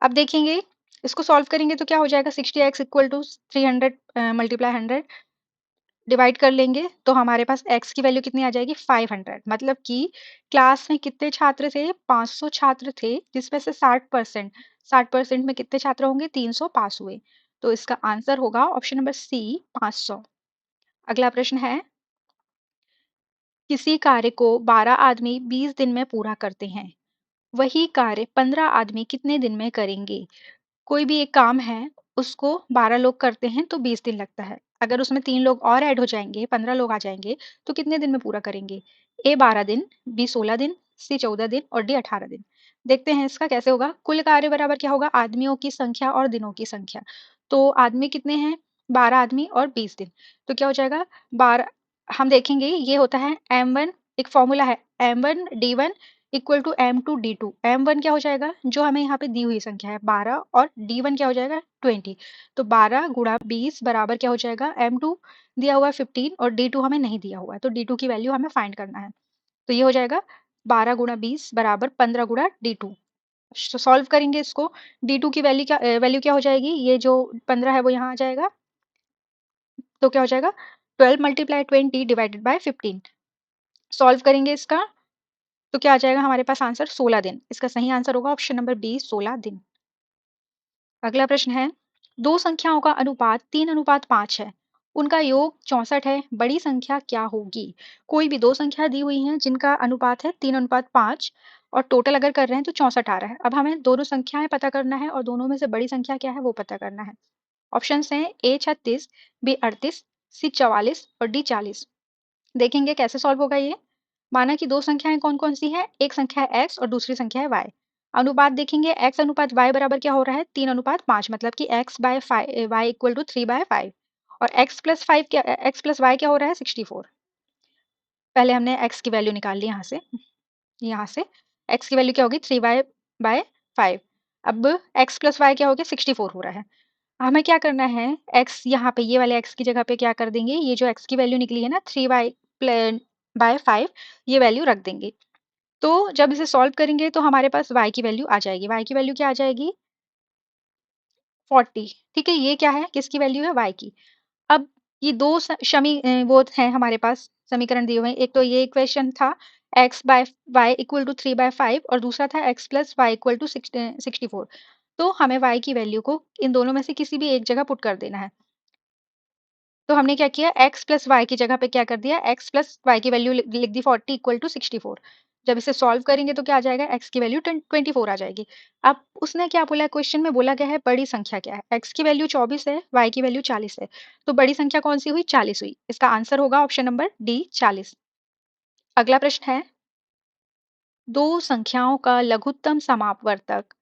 अब देखेंगे, इसको सॉल्व करेंगे तो क्या हो जाएगा? 60x equal to 300 multiply 100 divide कर लेंगे तो हमारे पास x की वैल्यू कितनी आ जाएगी? 500। मतलब कि क्लास में कितने छात्र थे? 500 छात्र थे, जिसमें से 60%, 60% में कितने छात्र होंगे? 300 पास हुए। तो इसका आंसर होगा ऑप्शन नंबर सी 500। अगला प्रश्न है, किसी कार्य को 12 आदमी 20 दिन में पूरा करते हैं, वही कार्य 15 आदमी कितने दिन में करेंगे? कोई भी एक काम है, उसको 12 लोग करते हैं तो 20 दिन लगता है। अगर उसमें 3 लोग और ऐड हो जाएंगे, 15 लोग आ जाएंगे, तो कितने दिन में पूरा करेंगे? ए 12 दिन, बी 16 दिन, सी 14 दिन और डी 18 दिन। देखते हैं इसका कैसे होगा। कुल कार्य बराबर क्या होगा? आदमियों की संख्या और दिनों की संख्या। तो आदमी कितने हैं? 12 आदमी और 20 दिन। तो क्या हो जाएगा? 12, हम देखेंगे ये होता है m1, एक फॉर्मूला है m1 d1 equal to m2 d2। m1 क्या हो जाएगा? जो हमें यहाँ पे दी हुई संख्या है 12, और d1 क्या हो जाएगा? 20। तो 12 गुणा 20 बराबर क्या हो जाएगा? m2 दिया हुआ है 15 और d2 हमें नहीं दिया हुआ है, तो d2 की वैल्यू हमें फाइंड करना है। तो ये हो जाएगा 12 गुणा 20 बराबर 15 गुणा d2। सॉल्व करेंगे इसको। d2 की वैल्यू क्या हो जाएगी? ये जो 15 है वो यहाँ आ जाएगा, तो क्या हो जाएगा? 12 मल्टीप्लाई 20 डिवाइडेड बाय 15। सॉल्व करेंगे इसका तो क्या आ जाएगा हमारे पास आंसर? 16 दिन। इसका सही आंसर होगा ऑप्शन नंबर बी 16 दिन। अगला प्रश्न है, दो संख्याओं का अनुपात 3:5 है, उनका योग 64 है, बड़ी संख्या क्या होगी? कोई भी दो संख्या दी हुई हैं जिनका अनुपात है 3:5 और टोटल अगर कर रहे हैं तो 64 आ रहा है। अब हमें दोनों संख्याएं पता करना है और दोनों में से बड़ी संख्या क्या है वो पता करना है। ऑप्शन हैं ए 36, बी 38, सी 44 और डी 40। देखेंगे कैसे सॉल्व होगा ये। माना कि दो संख्याएं कौन कौन सी है? एक संख्या है x और दूसरी संख्या है y। अनुपात देखेंगे, x अनुपात y बराबर क्या हो रहा है? 3:5, मतलब कि x by y equal to 3/5। और x प्लस y क्या हो रहा है? 64। पहले हमने x की वैल्यू निकाल ली यहाँ से x की वैल्यू क्या होगी? 3/5। अब x प्लस y क्या हो गया? 64 हो रहा है। हमें क्या करना है? x यहाँ पे, ये वाले x की जगह पे क्या कर देंगे? ये जो x की वैल्यू निकली है ना 3/5, ये वैल्यू रख देंगे। तो जब इसे सॉल्व करेंगे तो हमारे पास y की वैल्यू आ जाएगी। y की वैल्यू क्या आ जाएगी? 40। ठीक है, ये क्या है? किसकी वैल्यू है? y की। अब ये दो वो हैं हमारे पास समीकरण दिए हुए हैं। एक तो ये इक्वेशन था x by y equal to 3/5 और दूसरा था x plus y equal to 64। तो हमें y की वैल्यू को इन दोनों में से किसी भी एक जगह पुट कर देना है। तो हमने क्या किया, x प्लस वाई की जगह पे क्या कर दिया, x प्लस वाई की वैल्यू लिख दी 40 इक्वल टू 64। जब इसे सॉल्व करेंगे तो क्या आ जाएगा, x की वैल्यू 24 आ जाएगी। अब उसने क्या बोला है, क्वेश्चन में बोला गया है बड़ी संख्या क्या है, x की वैल्यू 24 है, y की वैल्यू 40 है। तो बड़ी संख्या कौन सी हुई, 40 हुई। इसका आंसर होगा ऑप्शन नंबर डी 40। अगला प्रश्न है, दो संख्याओं का लघुत्तम समापवर्तक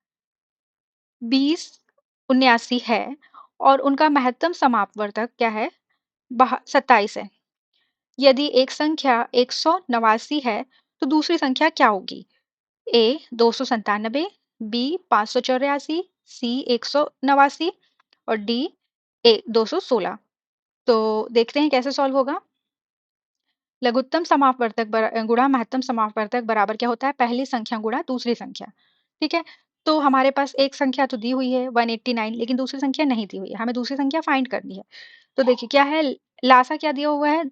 2079 है और उनका महत्तम समापवर्तक क्या है, 27 है। यदि एक संख्या 189 है तो दूसरी संख्या क्या होगी, ए 297, बी 584, सी 189 और डी 216। तो देखते हैं कैसे सॉल्व होगा। लघुत्तम समापवर्तक गुणा महत्तम समापवर्तक बराबर क्या होता है, पहली संख्या गुणा दूसरी संख्या। ठीक है, तो हमारे पास एक संख्या तो दी हुई है 189, लेकिन दूसरी संख्या नहीं दी हुई है, हमें दूसरी संख्या फाइंड करनी है। तो देखिए क्या है, लासा क्या दिया हुआ है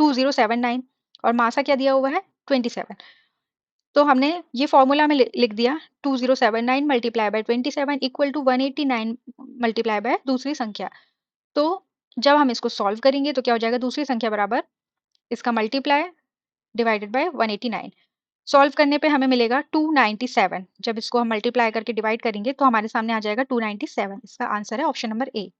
2079 और मासा क्या दिया हुआ है 27। तो हमने ये फॉर्मूला में लिख दिया 2079 multiply by 27 equal to 189 multiply by दूसरी संख्या। तो जब हम इसको सॉल्व करेंगे तो क्या हो जाएगा, दूसरी संख्या बराबर इसका मल्टीप्लाई डिवाइडेड बाय 189। सॉल्व करने पे हमें मिलेगा 297। जब इसको हम मल्टीप्लाई करके डिवाइड करेंगे तो हमारे सामने आ जाएगा 297। इसका आंसर है ऑप्शन नंबर ए।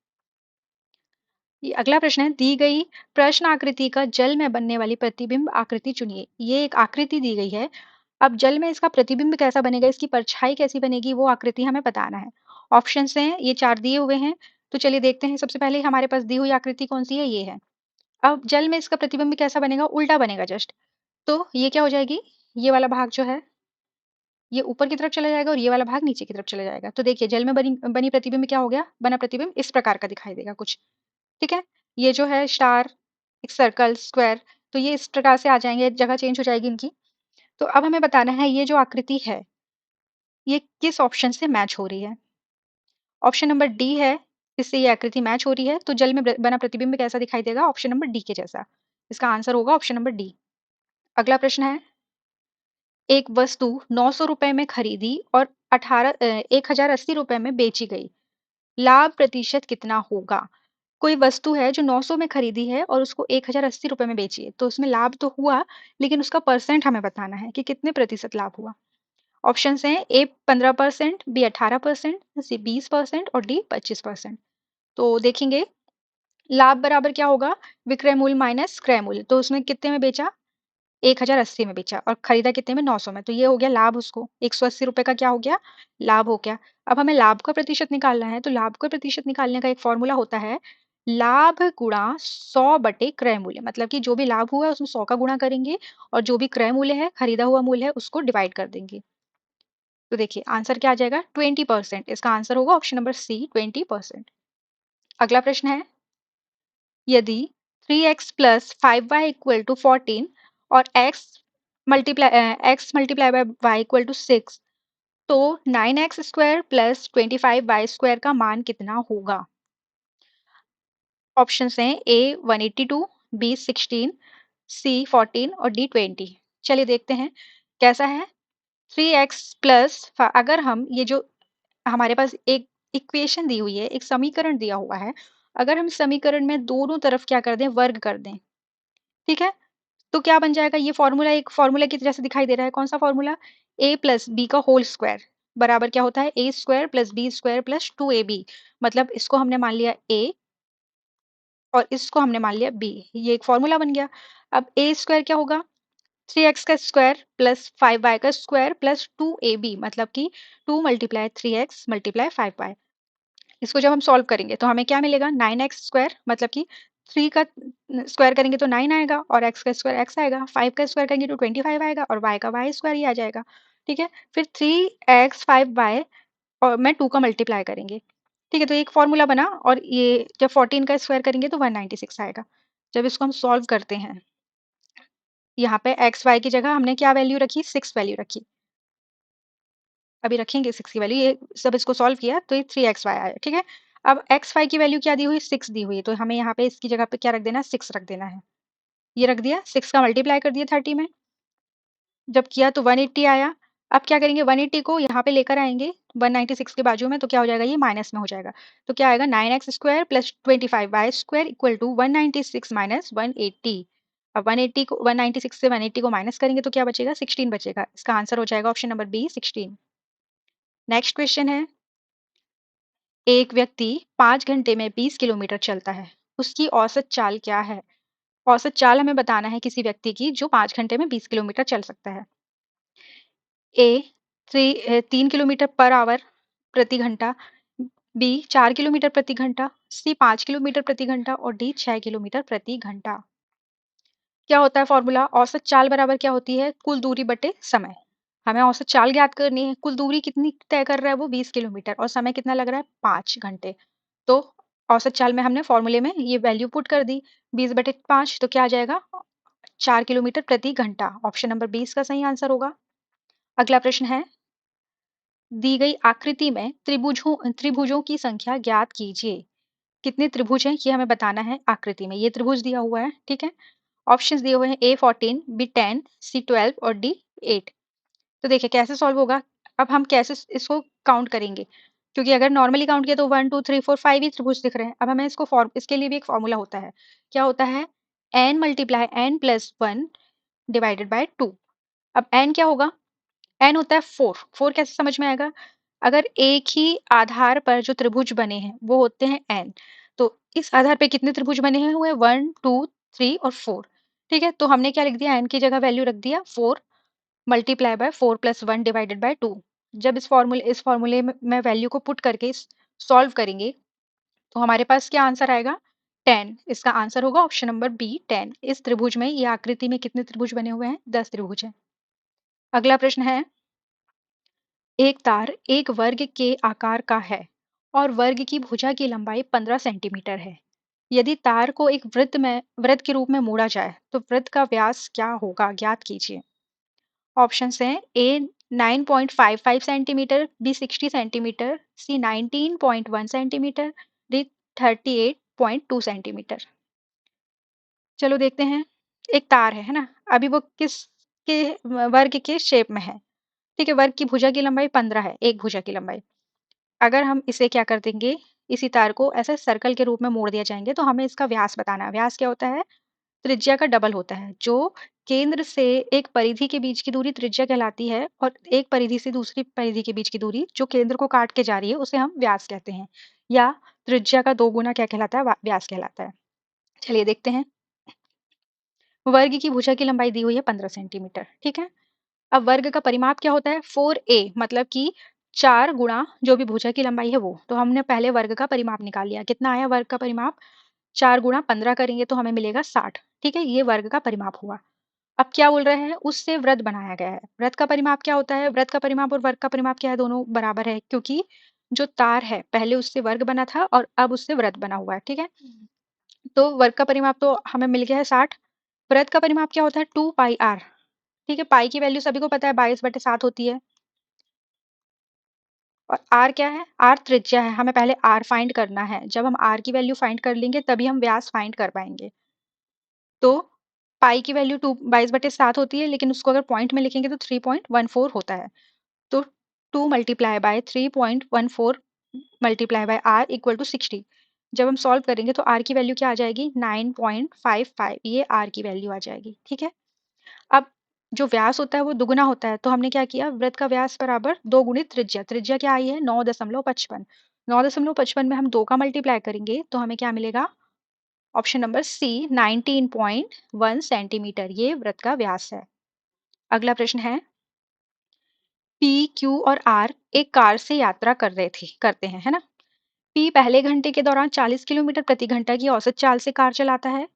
ये अगला प्रश्न है, दी गई प्रश्न आकृति का जल में बनने वाली प्रतिबिंब आकृति चुनिए। ये एक आकृति दी गई है, अब जल में इसका प्रतिबिंब कैसा बनेगा, इसकी परछाई कैसी बनेगी, वो आकृति हमें बताना है। ऑप्शन हैं ये चार दिए हुए हैं। तो चलिए देखते हैं, सबसे पहले हमारे पास दी हुई आकृति कौन सी है, ये है। अब जल में इसका प्रतिबिंब कैसा बनेगा, उल्टा बनेगा जस्ट। तो ये क्या हो जाएगी, ये वाला भाग जो है ये ऊपर की तरफ चला जाएगा और ये वाला भाग नीचे की तरफ चला जाएगा। तो देखिए जल में बनी बनी प्रतिबिंब क्या हो गया, बना प्रतिबिंब इस प्रकार का दिखाई देगा कुछ। ठीक है, ये जो है स्टार, एक सर्कल, स्क्वायर, तो ये इस प्रकार से आ जाएंगे, जगह चेंज हो जाएगी इनकी। तो अब हमें बताना है ये जो आकृति है ये किस ऑप्शन से मैच हो रही है। ऑप्शन नंबर डी है, इससे ये आकृति मैच हो रही है, तो जल में बना प्रतिबिंब कैसा दिखाई देगा, ऑप्शन नंबर डी के जैसा। इसका आंसर होगा ऑप्शन नंबर डी। अगला प्रश्न है, एक वस्तु 900 रुपए में खरीदी और 1080 रुपए में बेची गई, लाभ प्रतिशत कितना होगा। कोई वस्तु है जो 900 में खरीदी है और उसको 1080 रुपए में बेची है, तो उसमें लाभ तो हुआ, लेकिन उसका परसेंट हमें बताना है कि कितने प्रतिशत लाभ हुआ। ऑप्शन हैं ए 15%, बी 18%, सी 20% और डी 25%। तो देखेंगे लाभ बराबर क्या होगा, विक्रय मूल्य माइनस क्रय मूल्य। तो उसमें कितने में बेचा, 1080 में बेचा और खरीदा कितने में, 900 में। तो ये हो गया लाभ, उसको 180 रुपए का क्या हो गया, लाभ हो गया। अब हमें लाभ का प्रतिशत निकालना है, तो लाभ का प्रतिशत निकालने का एक फॉर्मूला होता है, लाभ गुणा 100 बटे क्रय मूल्य। मतलब कि जो भी लाभ हुआ है उसमें 100 का गुणा करेंगे और जो भी क्रय मूल्य है, खरीदा हुआ मूल्य है, उसको डिवाइड कर देंगे। तो देखिए आंसर क्या आ जाएगा, 20%। इसका आंसर होगा ऑप्शन नंबर सी 20%। अगला प्रश्न है, यदि 3x plus 5y equal to 14 और x multiply by y equal to 6, तो 9x square plus 25y square का मान कितना होगा। ऑप्शन हैं ए 182, बी 16, सी 14 और डी 20। चलिए देखते हैं कैसा है। 3x प्लस, अगर हम ये जो हमारे पास एक इक्वेशन दी हुई है, एक समीकरण दिया हुआ है, अगर हम समीकरण में दोनों तरफ क्या कर दें, वर्ग कर दें, ठीक है, तो क्या बन जाएगा, ये फॉर्मूला एक फॉर्मूला की तरह से दिखाई दे रहा है। कौन सा फॉर्मूला, ए प्लस बी का होल स्क्वायर बराबर क्या होता है, A square plus B square plus 2ab। मतलब इसको हमने मान लिया ए और इसको हमने मान लिया बी, ये एक फॉर्मूला बन गया। अब ए स्क्वायर क्या होगा, 3x का स्क्वायर प्लस 5y का स्क्वायर प्लस 2ab, मतलब कि 2 मल्टीप्लाई 3x मल्टीप्लाई 5y। इसको जब हम सॉल्व करेंगे तो हमें क्या मिलेगा, 9x स्क्वायर, मतलब कि 3 का स्क्वायर करेंगे तो 9 आएगा और x का स्क्वायर x आएगा, 5 का स्क्वायर करेंगे तो 25 आएगा और y का y स्क्वायर ही आ जाएगा। ठीक है, फिर 3x 5y और मैं 2 का मल्टीप्लाई करेंगे। ठीक है, तो एक फॉर्मूला बना और ये जब 14 का स्क्वायर करेंगे तो 196 आएगा। जब इसको हम सॉल्व करते हैं, यहाँ पे एक्स वाई की जगह हमने क्या वैल्यू रखी, 6 वैल्यू रखी। अभी रखेंगे 6 की वैल्यू, ये सब इसको सॉल्व किया तो ये 3xy आया। ठीक है, अब x5 की वैल्यू क्या दी हुई, 6 दी हुई है, तो हमें यहाँ पे इसकी जगह पे क्या रख देना है, 6 रख देना है। ये रख दिया, 6 का मल्टीप्लाई कर दिया 30 में, जब किया तो 180 आया। अब क्या करेंगे, 180 को यहाँ पे लेकर आएंगे 196 के बाजू में, तो क्या हो जाएगा, ये माइनस में हो जाएगा। तो क्या आएगा, 9x square plus 25y square equal to 196 minus 180। अब 180 को 196 से 180 को माइनस करेंगे तो क्या बचेगा, 16 बचेगा। इसका आंसर हो जाएगा option number B, 16। Next question है, एक व्यक्ति 5 घंटे में 20 किलोमीटर चलता है, उसकी औसत चाल क्या है। औसत चाल हमें बताना है किसी व्यक्ति की जो 5 घंटे में 20 किलोमीटर चल सकता है। ए 3 किलोमीटर पर आवर प्रति घंटा, बी 4 किलोमीटर प्रति घंटा, सी 5 किलोमीटर प्रति घंटा और डी 6 किलोमीटर प्रति घंटा। क्या होता है फॉर्मूला, औसत चाल बराबर क्या होती है, कुल दूरी बटे समय। हमें औसत चाल ज्ञात करनी है, कुल दूरी कितनी तय कर रहा है वो 20 किलोमीटर और समय कितना लग रहा है 5 घंटे। तो औसत चाल में हमने फॉर्मूले में ये वैल्यू पुट कर दी 20/5, तो क्या आ जाएगा 4 किलोमीटर प्रति घंटा। ऑप्शन नंबर 20 का सही आंसर होगा। अगला प्रश्न है, दी गई आकृति में त्रिभुजों की संख्या ज्ञात कीजिए। कितने त्रिभुज हैं ये हमें बताना है आकृति में। ये त्रिभुज दिया हुआ है, ठीक है। ऑप्शंस दिए हुए हैं A14, B10, C12 और D8। तो देखिए कैसे सॉल्व होगा। अब हम कैसे इसको काउंट करेंगे, क्योंकि अगर नॉर्मली काउंट किया तो 1 2 3 4 5 ही त्रिभुज दिख रहे हैं। अब हमें इसके लिए भी एक फॉर्मूला होता है। क्या होता है, n multiply n+1 divided by 2। अब n क्या होगा, n होता है 4। 4 कैसे समझ में आएगा, अगर एक ही आधार पर जो त्रिभुज बने हैं वो होते हैं n, तो इस आधार पे कितने त्रिभुज बने हैं हुए 1 2 3 और 4। ठीक है, तो हमने क्या लिख दिया, n की जगह वैल्यू रख दिया 4 मल्टीप्लाई बाय 4+1 डिवाइडेड बाय 2। जब इस फॉर्मूले में वैल्यू को पुट करके सॉल्व करेंगे तो हमारे पास क्या आंसर आएगा, 10। इसका आंसर होगा ऑप्शन नंबर बी, 10। इस त्रिभुज में, ये आकृति में कितने त्रिभुज बने हुए हैं, 10 त्रिभुज हैं। अगला प्रश्न है, एक तार एक वर्ग के आकार का है और वर्ग की भुजा की लंबाई 15 सेंटीमीटर है। यदि तार को एक वृत्त के रूप में मोड़ा जाए तो वृत्त का व्यास क्या होगा, ज्ञात कीजिए। ऑप्शंस हैं, ए 9.55 सेंटीमीटर, बी 60 सेंटीमीटर, सी 19.1 सेंटीमीटर, डी 38.2 सेंटीमीटर। चलो देखते हैं। एक तार है ना, अभी वो किस के वर्ग के शेप में है। ठीक है, वर्ग की भुजा की लंबाई 15 है, एक भुजा की लंबाई। अगर हम इसे क्या कर देंगे, इसी तार को ऐसे सर्कल के रूप में मोड़ दिया जाएंगे तो हमें इसका व्यास बताना है। व्यास क्या होता है, त्रिज्या का डबल होता है। जो केंद्र से एक परिधि के बीच की दूरी त्रिज्या कहलाती है और एक परिधि से दूसरी परिधि के बीच की दूरी जो केंद्र को काट के जा रही है उसे हम व्यास कहते हैं, या त्रिज्या का 2 गुना क्या कहलाता है, व्यास कहलाता है। चलिए देखते हैं। वर्ग की भुजा की लंबाई दी हुई है 15 सेंटीमीटर, ठीक है। अब वर्ग का परिमाप क्या होता है, 4a, मतलब कि 4 गुणा जो भी भुजा की लंबाई है वो। तो हमने पहले वर्ग का परिमाप निकाल लिया, कितना आया वर्ग का परिमाप, 4 गुणा 15 करेंगे तो हमें मिलेगा 60। ठीक है, ये वर्ग का परिमाप हुआ। अब क्या बोल रहे हैं, उससे वृत्त बनाया गया है। वृत्त का परिमाप क्या होता है, वृत्त का परिमाप और वर्ग का परिमाप क्या है, दोनों बराबर है, क्योंकि जो तार है पहले उससे वर्ग बना था और अब उससे वृत्त बना हुआ है। ठीक है, तो वर्ग का परिमाप तो हमें मिल गया है 60। वृत्त का परिमाप क्या होता है, 2πr। ठीक है, पाई की वैल्यू सभी को पता है 22/7 होती है। और आर क्या है, आर त्रिज्या है। हमें पहले आर फाइंड करना है, जब हम आर की वैल्यू फाइंड कर लेंगे तभी हम व्यास फाइंड कर पाएंगे। तो पाई की वैल्यू 22/7 होती है, लेकिन उसको अगर पॉइंट में लिखेंगे तो 3.14 होता है। तो 2 multiply by 3.14 multiply by R equal to 60। जब हम सॉल्व करेंगे तो आर की वैल्यू क्या आ जाएगी, 9.55। ये आर की वैल्यू आ जाएगी। ठीक है, अब जो व्यास होता है वो दुगुना होता है, तो हमने क्या किया, वृत्त का व्यास बराबर 2 गुणित त्रिज्या। त्रिज्या क्या आई है, 9.55। 9.55 में हम 2 का मल्टीप्लाई करेंगे तो हमें क्या मिलेगा, ऑप्शन नंबर सी 19.1 सेंटीमीटर। ये वृत्त का व्यास है। अगला प्रश्न है, पी क्यू और आर एक कार से यात्रा करते हैं, है ना। पी पहले घंटे के दौरान 40 किलोमीटर प्रति घंटा की औसत चाल से कार चलाता है।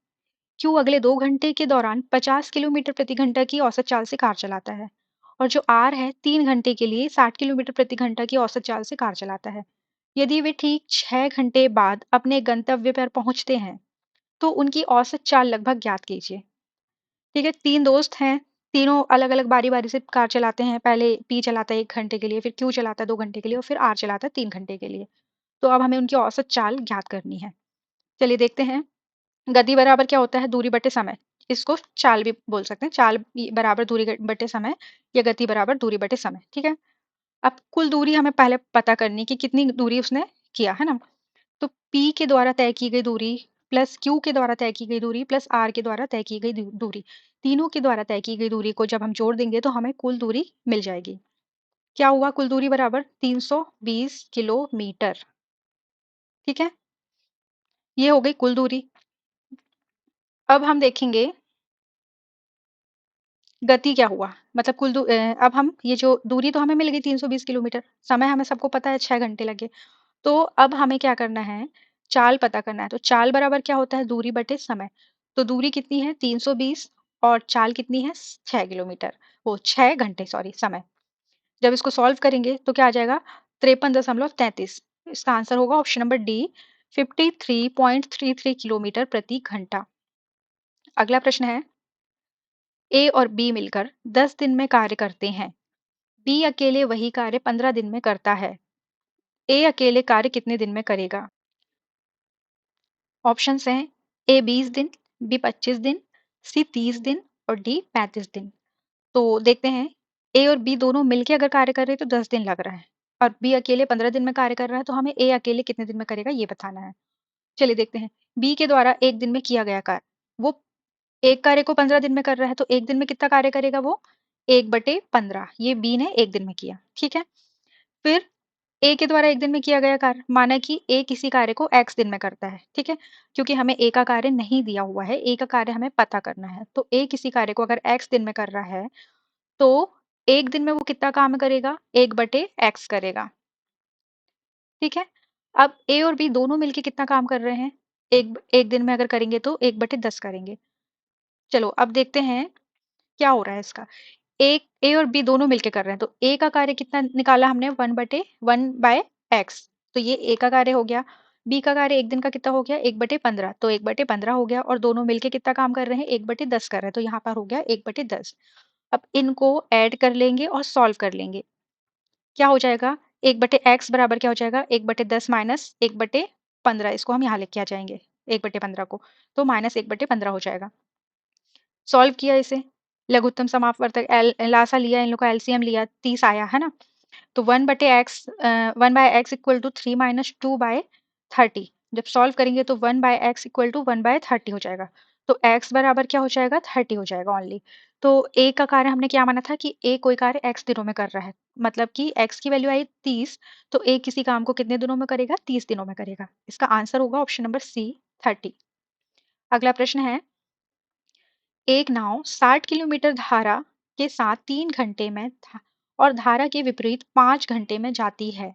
क्यू अगले 2 घंटे के दौरान 50 किलोमीटर प्रति घंटा की औसत चाल से कार चलाता है। और जो आर है 3 घंटे के लिए 60 किलोमीटर प्रति घंटा की औसत चाल से कार चलाता है। यदि वे ठीक 6 घंटे बाद अपने गंतव्य पर पहुंचते हैं तो उनकी औसत चाल लगभग ज्ञात कीजिए। ठीक है, 3 दोस्त हैं, तीनों अलग अलग बारी बारी से कार चलाते हैं। पहले पी चलाता है 1 घंटे के लिए, फिर क्यू चलाता है 2 घंटे के लिए और फिर आर चलाता है 3 घंटे के लिए। तो अब हमें उनकी औसत चाल ज्ञात करनी है। चलिए देखते हैं। गति बराबर क्या होता है? दूरी बटे समय। इसको चाल भी बोल सकते हैं। चाल बराबर दूरी बटे समय, या गति बराबर दूरी बटे समय। ठीक है। अब कुल दूरी हमें पहले पता करनी है कि कितनी दूरी उसने किया, है ना? तो P के द्वारा तय की गई दूरी प्लस Q के द्वारा तय की गई दूरी प्लस R के द्वारा तय की गई दूरी, तीनों के द्वारा तय की गई दूरी को जब हम जोड़ देंगे तो हमें कुल दूरी मिल जाएगी। क्या हुआ? कुल दूरी बराबर 320 किलोमीटर। ठीक है, ये हो गई कुल दूरी। अब हम देखेंगे गति क्या हुआ, मतलब अब हम ये जो दूरी तो हमें मिल गई 320 किलोमीटर, समय हमें सबको पता है 6 घंटे लगे। तो अब हमें क्या करना है? चाल पता करना है। तो चाल बराबर क्या होता है? दूरी बटे समय। तो दूरी कितनी है? 320, और चाल कितनी है? 6 किलोमीटर, वो 6 घंटे, सॉरी, समय। जब इसको सॉल्व करेंगे तो क्या आ जाएगा? 53.33। इसका आंसर होगा ऑप्शन नंबर डी, 53.33 किलोमीटर प्रति घंटा। अगला प्रश्न है, ए और बी मिलकर 10 दिन में कार्य करते हैं। बी अकेले वही कार्य 15 दिन में करता है। ए अकेले कार्य कितने दिन में करेगा? ऑप्शंस हैं, ए 20 दिन, बी 25 दिन, सी 30 दिन और डी 35 दिन। तो देखते हैं, ए और बी दोनों मिलके अगर कार्य कर रहे हैं तो 10 दिन लग रहा है, और बी अकेले 15 दिन में कार्य कर रहा है, तो हमें ए अकेले कितने दिन में करेगा ये बताना है। चलिए देखते हैं। बी के द्वारा एक दिन में किया गया कार्य, वो एक कार्य को 15 दिन में कर रहा है, तो एक दिन में कितना कार्य करेगा वो? 1/15। ये बी ने एक दिन में किया। ठीक है। फिर ए के द्वारा एक दिन में किया गया कार्य, माना कि ए किसी कार्य को एक्स दिन में करता है। ठीक है, क्योंकि हमें ए का कार्य नहीं दिया हुआ है, ए का कार्य हमें पता करना है। तो ए किसी कार्य को अगर एक्स दिन में कर रहा है, तो एक दिन में वो कितना काम करेगा? 1/x करेगा। ठीक है। अब ए और बी दोनों मिलके कितना काम कर रहे हैं? एक एक दिन में अगर करेंगे तो 1/10 करेंगे। चलो अब देखते हैं क्या हो रहा है इसका। एक ए और बी दोनों मिलके कर रहे हैं, तो ए का कार्य कितना निकाला हमने? 1/1/x। तो ये ए का कार्य हो गया। बी का कार्य एक दिन का कितना हो गया? 1/15। तो 1/15 हो गया, और दोनों मिलके कितना काम कर रहे हैं? 1/10 कर रहे हैं, तो यहाँ पर हो गया 1/10। अब इनको ऐड कर लेंगे और सॉल्व कर लेंगे। क्या हो जाएगा? 1/x बराबर क्या हो जाएगा? 1/10 माइनस 1/15। इसको हम यहाँ लेके आ जाएंगे 1/15 को, तो माइनस 1/15 हो जाएगा। सॉल्व किया इसे, लघुत्तम समापवर्तक लासा लिया, इन लोग का एलसीएम लिया, 30 आया, है ना? तो 1/x इक्वल टू 3 माइनस 2/30। जब सॉल्व करेंगे तो 1/x इक्वल टू 1/30 हो जाएगा। तो x बराबर क्या हो जाएगा? 30 हो जाएगा ओनली। तो a का कार्य हमने क्या माना था कि a कोई कार्य x दिनों में कर रहा है, मतलब कि x की वैल्यू आई 30, तो a किसी काम को कितने दिनों में करेगा? 30 दिनों में करेगा। इसका आंसर होगा ऑप्शन नंबर सी, 30। अगला प्रश्न है, एक नाव 60 किलोमीटर धारा के साथ 3 घंटे में और धारा के विपरीत 5 घंटे में जाती है।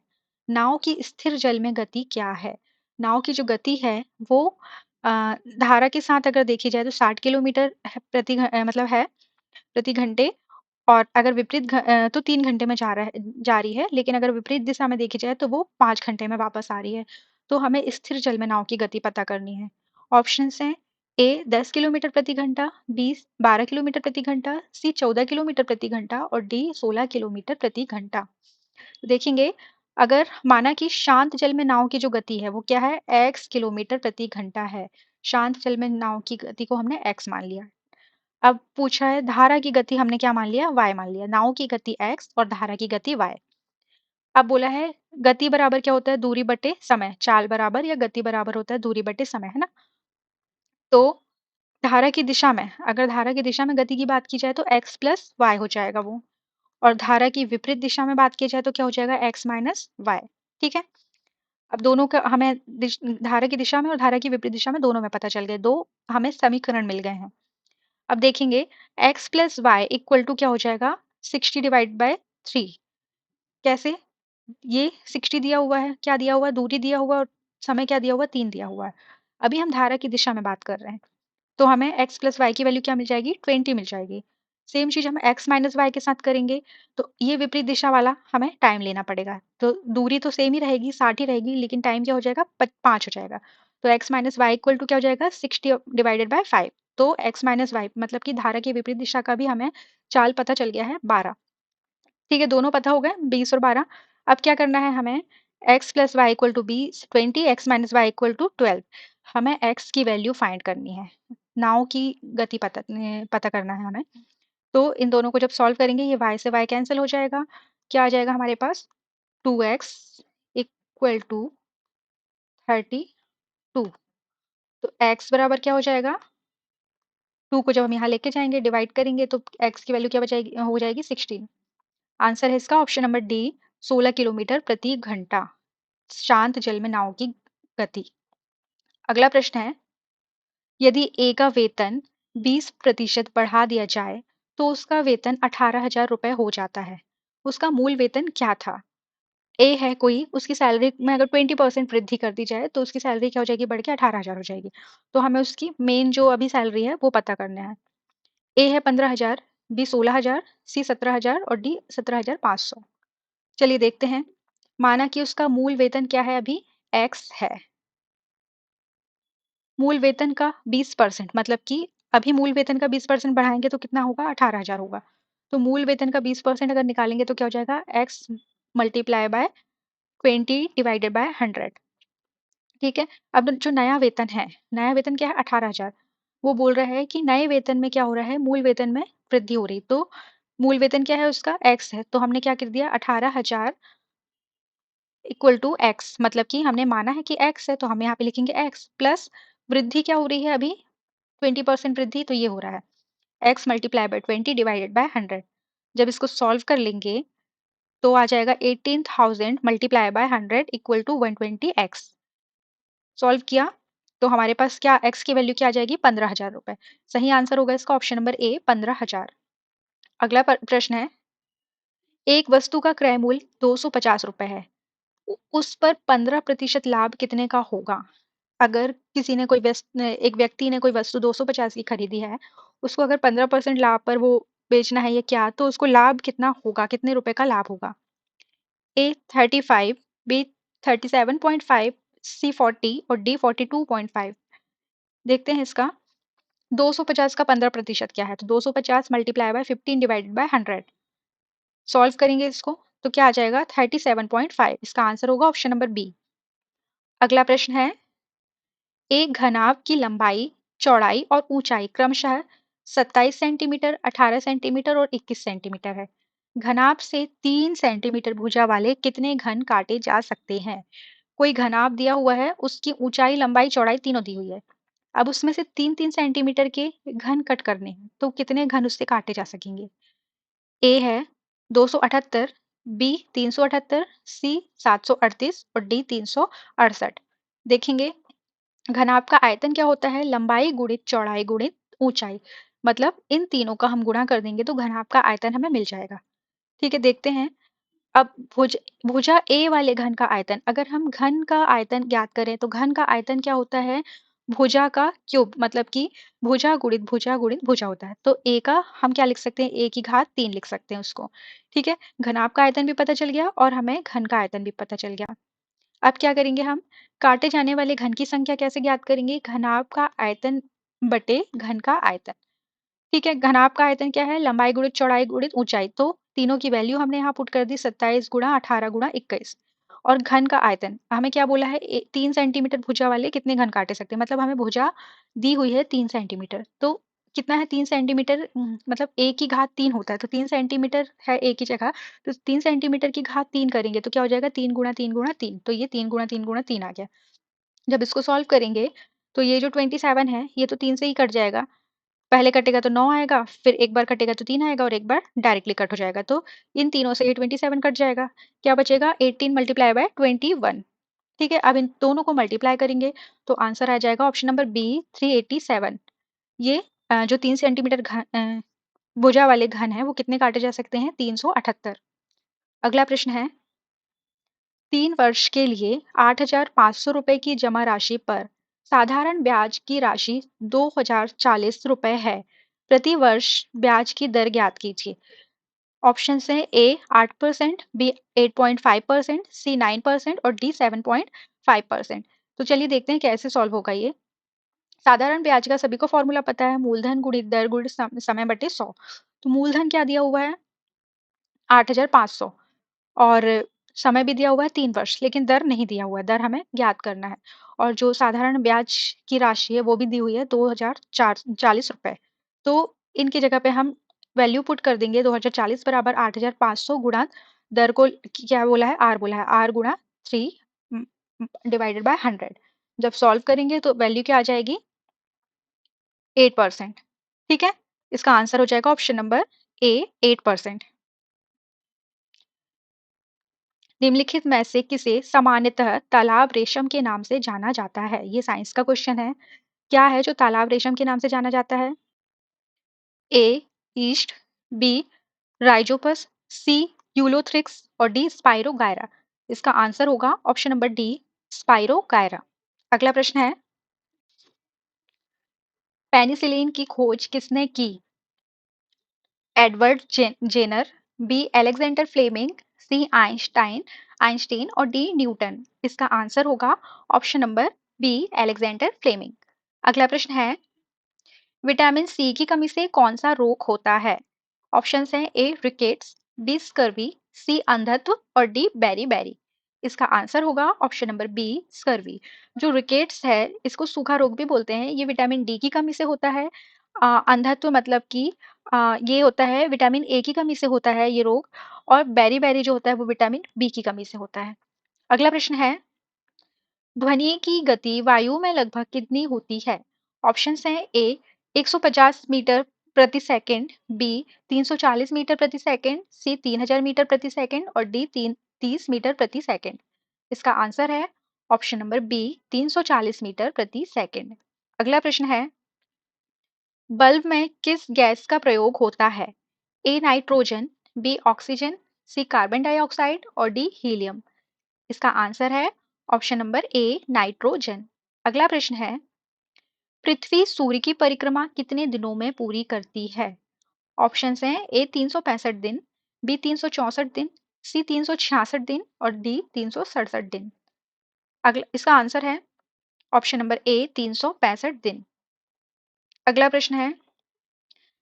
नाव की स्थिर जल में गति क्या है? नाव की जो गति है वो धारा के साथ अगर देखी जाए तो 60 किलोमीटर मतलब है प्रति घंटे, और अगर तो 3 घंटे में जा रही है, लेकिन अगर विपरीत दिशा में देखी जाए तो वो 5 घंटे में वापस आ रही है। तो हमें स्थिर जल में नाव की गति पता करनी है। ऑप्शंस हैं, ए 10 किलोमीटर प्रति घंटा, बी 12 किलोमीटर प्रति घंटा, सी 14 किलोमीटर प्रति घंटा और डी 16 किलोमीटर प्रति घंटा। तो देखेंगे, अगर माना कि शांत जल में नाव की जो गति है वो क्या है? x किलोमीटर प्रति घंटा है। शांत जल में नाव की गति को हमने x मान लिया। अब पूछा है धारा की गति, हमने क्या मान लिया? y मान लिया। नाव की गति x और धारा की गति y। अब बोला है गति बराबर क्या होता है? दूरी बटे समय। चाल बराबर या गति बराबर होता है दूरी बटे समय, है ना? तो धारा की दिशा में, अगर धारा की दिशा में गति की बात की जाए तो x प्लस वाई हो जाएगा वो, और धारा की विपरीत दिशा में बात की जाए तो क्या हो जाएगा? x minus y. ठीक है। अब दोनों का हमें धारा की दिशा में और धारा की विपरीत दिशा में दोनों में पता चल गए, दो हमें समीकरण मिल गए हैं। अब देखेंगे x plus y equal to क्या हो जाएगा? 60 डिवाइड बाय 3। कैसे? ये 60 दिया हुआ है, क्या दिया हुआ है? दूरी दिया हुआ है, और समय क्या दिया हुआ है? 3 दिया हुआ है। अभी हम धारा की दिशा में बात कर रहे हैं, तो हमें x प्लस वाई की वैल्यू क्या मिल जाएगी? 20 मिल जाएगी। सेम चीज हम x माइनस वाई के साथ करेंगे, तो ये विपरीत दिशा वाला हमें टाइम लेना पड़ेगा। तो दूरी तो सेम ही रहेगी, 60 ही रहेगी, लेकिन टाइम क्या हो जाएगा? 5 हो जाएगा। तो x minus y equal to क्या हो जाएगा? 60 डिवाइडेड बाय 5। तो x माइनस वाई मतलब कि धारा की विपरीत दिशा का भी हमें चाल पता चल गया है, 12। ठीक है, दोनों पता हो गए, 20 और 12। अब क्या करना है हमें? x plus y equal to B 20, x minus y equal to 12। हमें x की वैल्यू फाइंड करनी है, नाव की गति पता करना है हमें। तो इन दोनों को जब सॉल्व करेंगे ये y से y कैंसिल हो जाएगा। क्या आ जाएगा हमारे पास? 2x equal to 32। तो x बराबर क्या हो जाएगा? 2 को जब हम यहाँ लेके जाएंगे डिवाइड करेंगे तो x की वैल्यू क्या बचाएगी, हो जाएगी 16। आंसर है इसका ऑप्शन नंबर डी, 16 किलोमीटर प्रति घंटा शांत जल में नाव की गति। अगला प्रश्न है, यदि ए का वेतन 20% बढ़ा दिया जाए तो उसका वेतन 18,000 रुपए हो जाता है। उसका मूल वेतन क्या था? ए है कोई, उसकी सैलरी में अगर 20% वृद्धि कर दी जाए तो उसकी सैलरी क्या हो जाएगी, बढ़ के 18,000 हो जाएगी। तो हमें उसकी मेन जो अभी सैलरी है वो पता करना है। ए है 15,000, बी 16,000, सी 17,000 और डी 17,500। चलिए देखते हैं। माना कि उसका मूल वेतन क्या है, अभी एक्स है। मूल वेतन का 20% मतलब कि अभी मूल वेतन का 20% बढ़ाएंगे तो कितना होगा, 18,000 होगा। तो मूल वेतन का 20% अगर निकालेंगे तो क्या हो जाएगा, x multiply by 20 divided by 100। ठीक है। अब जो नया वेतन है, नया वेतन क्या है, 18,000। वो बोल रहा है कि नए वेतन में क्या हो रहा है, मूल वेतन में वृद्धि हो रही। तो मूल वेतन क्या है उसका, एक्स है। तो हमने क्या कर दिया, 18,000 इक्वल टू एक्स, मतलब कि हमने माना है कि एक्स है तो हम यहाँ पे लिखेंगे एक्स प्लस वृद्धि क्या हो रही है अभी, 20% वृद्धि, तो ये हो रहा है x multiply by 20 divided by 100। जब इसको सॉल्व कर लेंगे तो आ जाएगा 18,000 multiply by 100 equal to 120x। Solve किया तो हमारे पास क्या, x की वैल्यू क्या आ जाएगी, 15,000 रुपए। सही आंसर होगा इसका ऑप्शन नंबर ए, 15,000। अगला प्रश्न है, एक वस्तु का क्रय मूल्य 250 रुपए है, उस पर 15% लाभ कितने का होगा? अगर किसी ने एक व्यक्ति ने कोई वस्तु 250 की खरीदी है, उसको अगर 15% लाभ पर वो बेचना है, ये क्या, तो उसको लाभ कितना होगा, कितने रुपए का लाभ होगा? ए 35, बी 37.5, सी 40 और डी 42.5। देखते हैं इसका। 250 का 15% क्या है, तो 250 multiply by 15 divided by 100। Solve करेंगे इसको तो क्या आ जाएगा, 37.5। इसका आंसर होगा ऑप्शन नंबर बी। अगला प्रश्न है, एक घनाभ की लंबाई, चौड़ाई और ऊंचाई क्रमशः 27 सेंटीमीटर, 18 सेंटीमीटर और 21 सेंटीमीटर है। घनाभ से 3 सेंटीमीटर भुजा वाले कितने घन काटे जा सकते हैं? कोई घनाभ दिया हुआ है, उसकी ऊंचाई लंबाई चौड़ाई तीनों दी हुई है। अब उसमें से 3-3 सेंटीमीटर के घन कट करने हैं तो कितने घन उससे काटे जा सकेंगे? ए है 278, बी 378, सी 738 और डी 368। देखेंगे घनाभ का आयतन क्या होता है, लंबाई गुणित चौड़ाई गुणित ऊंचाई। मतलब इन तीनों का हम गुणा कर देंगे तो घनाभ का आयतन हमें मिल जाएगा। ठीक है, देखते हैं। अब भुजा ए वाले घन का आयतन, अगर हम घन का आयतन ज्ञात करें तो घन का आयतन क्या होता है, भुजा का क्यूब, मतलब कि भुजा गुणित भुजा गुणित भुजा होता है। तो ए का हम क्या लिख सकते हैं, ए की घात 3 लिख सकते हैं उसको। ठीक है, घनाभ का आयतन भी पता चल गया और हमें घन का आयतन भी पता चल गया। अब क्या करेंगे हम, काटे जाने वाले घन की संख्या कैसे ज्ञात करेंगे, घनाभ का आयतन बटे घन का आयतन। ठीक है, घनाभ का आयतन क्या है, लंबाई गुणित चौड़ाई गुणित ऊंचाई। तो तीनों की वैल्यू हमने यहाँ पुट कर दी, 27 गुणा 18 गुणा 21। और घन का आयतन हमें क्या बोला है, 3 सेंटीमीटर भुजा वाले कितने घन काटे सकते हैं, मतलब हमें भुजा दी हुई है 3 सेंटीमीटर। तो कितना है 3 सेंटीमीटर, मतलब ए की घात 3 होता है, तो 3 सेंटीमीटर है ए की जगह। तो 3 सेंटीमीटर की घात 3 करेंगे तो क्या हो जाएगा, 3 गुणा 3 गुणा 3। तो ये 3 गुणा 3 गुणा 3 आ गया। जब इसको सॉल्व करेंगे तो ये जो 27 है ये तो 3 से ही कट जाएगा। पहले कटेगा तो 9 आएगा, फिर एक बार कटेगा तो 3 आएगा और एक बार डायरेक्टली कट हो जाएगा। तो इन तीनों से ये 27 कट जाएगा। क्या बचेगा, 18 मल्टीप्लाई बाय 21। ठीक है, अब इन दोनों को मल्टीप्लाई करेंगे तो आंसर आ जाएगा ऑप्शन नंबर बी, 387। ये जो 3 सेंटीमीटर भुजा वाले घन है वो कितने काटे जा सकते हैं, 378। अगला प्रश्न है, 3 वर्ष के लिए 8,500 रुपए की जमा राशि पर साधारण ब्याज की राशि 2,040 रुपए है। प्रति वर्ष ब्याज की दर ज्ञात कीजिए। ऑप्शन है, ए 8%, बी 8.5%, सी 9% और डी 7.5%। तो चलिए देखते हैं कैसे सॉल्व होगा ये। साधारण ब्याज का सभी को फॉर्मूला पता है, मूलधन गुणित दर गुणित समय बटे 100। तो मूलधन क्या दिया हुआ है, 8,500 और समय भी दिया हुआ है 3 वर्ष, लेकिन दर नहीं दिया हुआ है, दर हमें ज्ञात करना है। और जो साधारण ब्याज की राशि है वो भी दी हुई है 2040 रुपए। तो इनकी जगह पे हम वैल्यू पुट कर देंगे 2040 बराबर 8500 गुणा दर को क्या बोला है, आर बोला है, आर गुणा 3 डिवाइडेड बाय 100। जब सॉल्व करेंगे तो वैल्यू क्या आ जाएगी, 8%। ठीक है, इसका आंसर हो जाएगा ऑप्शन नंबर ए, 8%। निम्नलिखित में से किसे सामान्यतः तालाब रेशम के नाम से जाना जाता है? ये साइंस का क्वेश्चन है। क्या है जो तालाब रेशम के नाम से जाना जाता है? A yeast, B rhizopus, C ulothrix और डी स्पाइरोगायरा। इसका आंसर होगा ऑप्शन नंबर डी, स्पाइरोगायरा। अगला प्रश्न है, पेनिसिलिन की खोज किसने की? Edward Jenner, B Alexander Fleming, C Einstein Einstein और डी न्यूटन। इसका आंसर होगा option number B, Alexander Fleming. अगला प्रश्न है, विटामिन सी की कमी से कौन सा रोग होता है? ऑप्शंस हैं ए रिकेट्स, बी स्कर्वी, सी अंधत्व और डी बेरी बेरी। इसका आंसर होगा ऑप्शन नंबर बी, स्कर्वी। जो रिकेट्स है इसको सूखा रोग भी बोलते हैं, ये विटामिन डी की कमी से होता है। अंधत्व मतलब कि ये होता है विटामिन ए की कमी से होता है ये रोग। और बेरी बेरी जो होता है वो विटामिन बी की कमी से होता है। अगला प्रश्न है, ध्वनि की गति वायु में लगभग कितनी होती है? ऑप्शंस हैं ए 150 मीटर प्रति सेकंड, बी 340 मीटर प्रति सेकंड, सी 3000 मीटर प्रति सेकंड और डी 30 मीटर प्रति सेकंड। इसका आंसर है ऑप्शन नंबर बी, 340 मीटर प्रति सेकंड। अगला प्रश्न है, बल्ब में किस गैस का प्रयोग होता है? A nitrogen, B oxygen, C carbon dioxide और डी हीलियम। इसका आंसर है ऑप्शन नंबर ए, नाइट्रोजन। अगला प्रश्न है, पृथ्वी सूर्य की परिक्रमा कितने दिनों में पूरी करती है? ऑप्शंस हैं ए 365 दिन, बी 364 दिन, सी 366 दिन और डी 367 दिन। अगला इसका आंसर है ऑप्शन नंबर ए, 365 दिन। अगला प्रश्न है,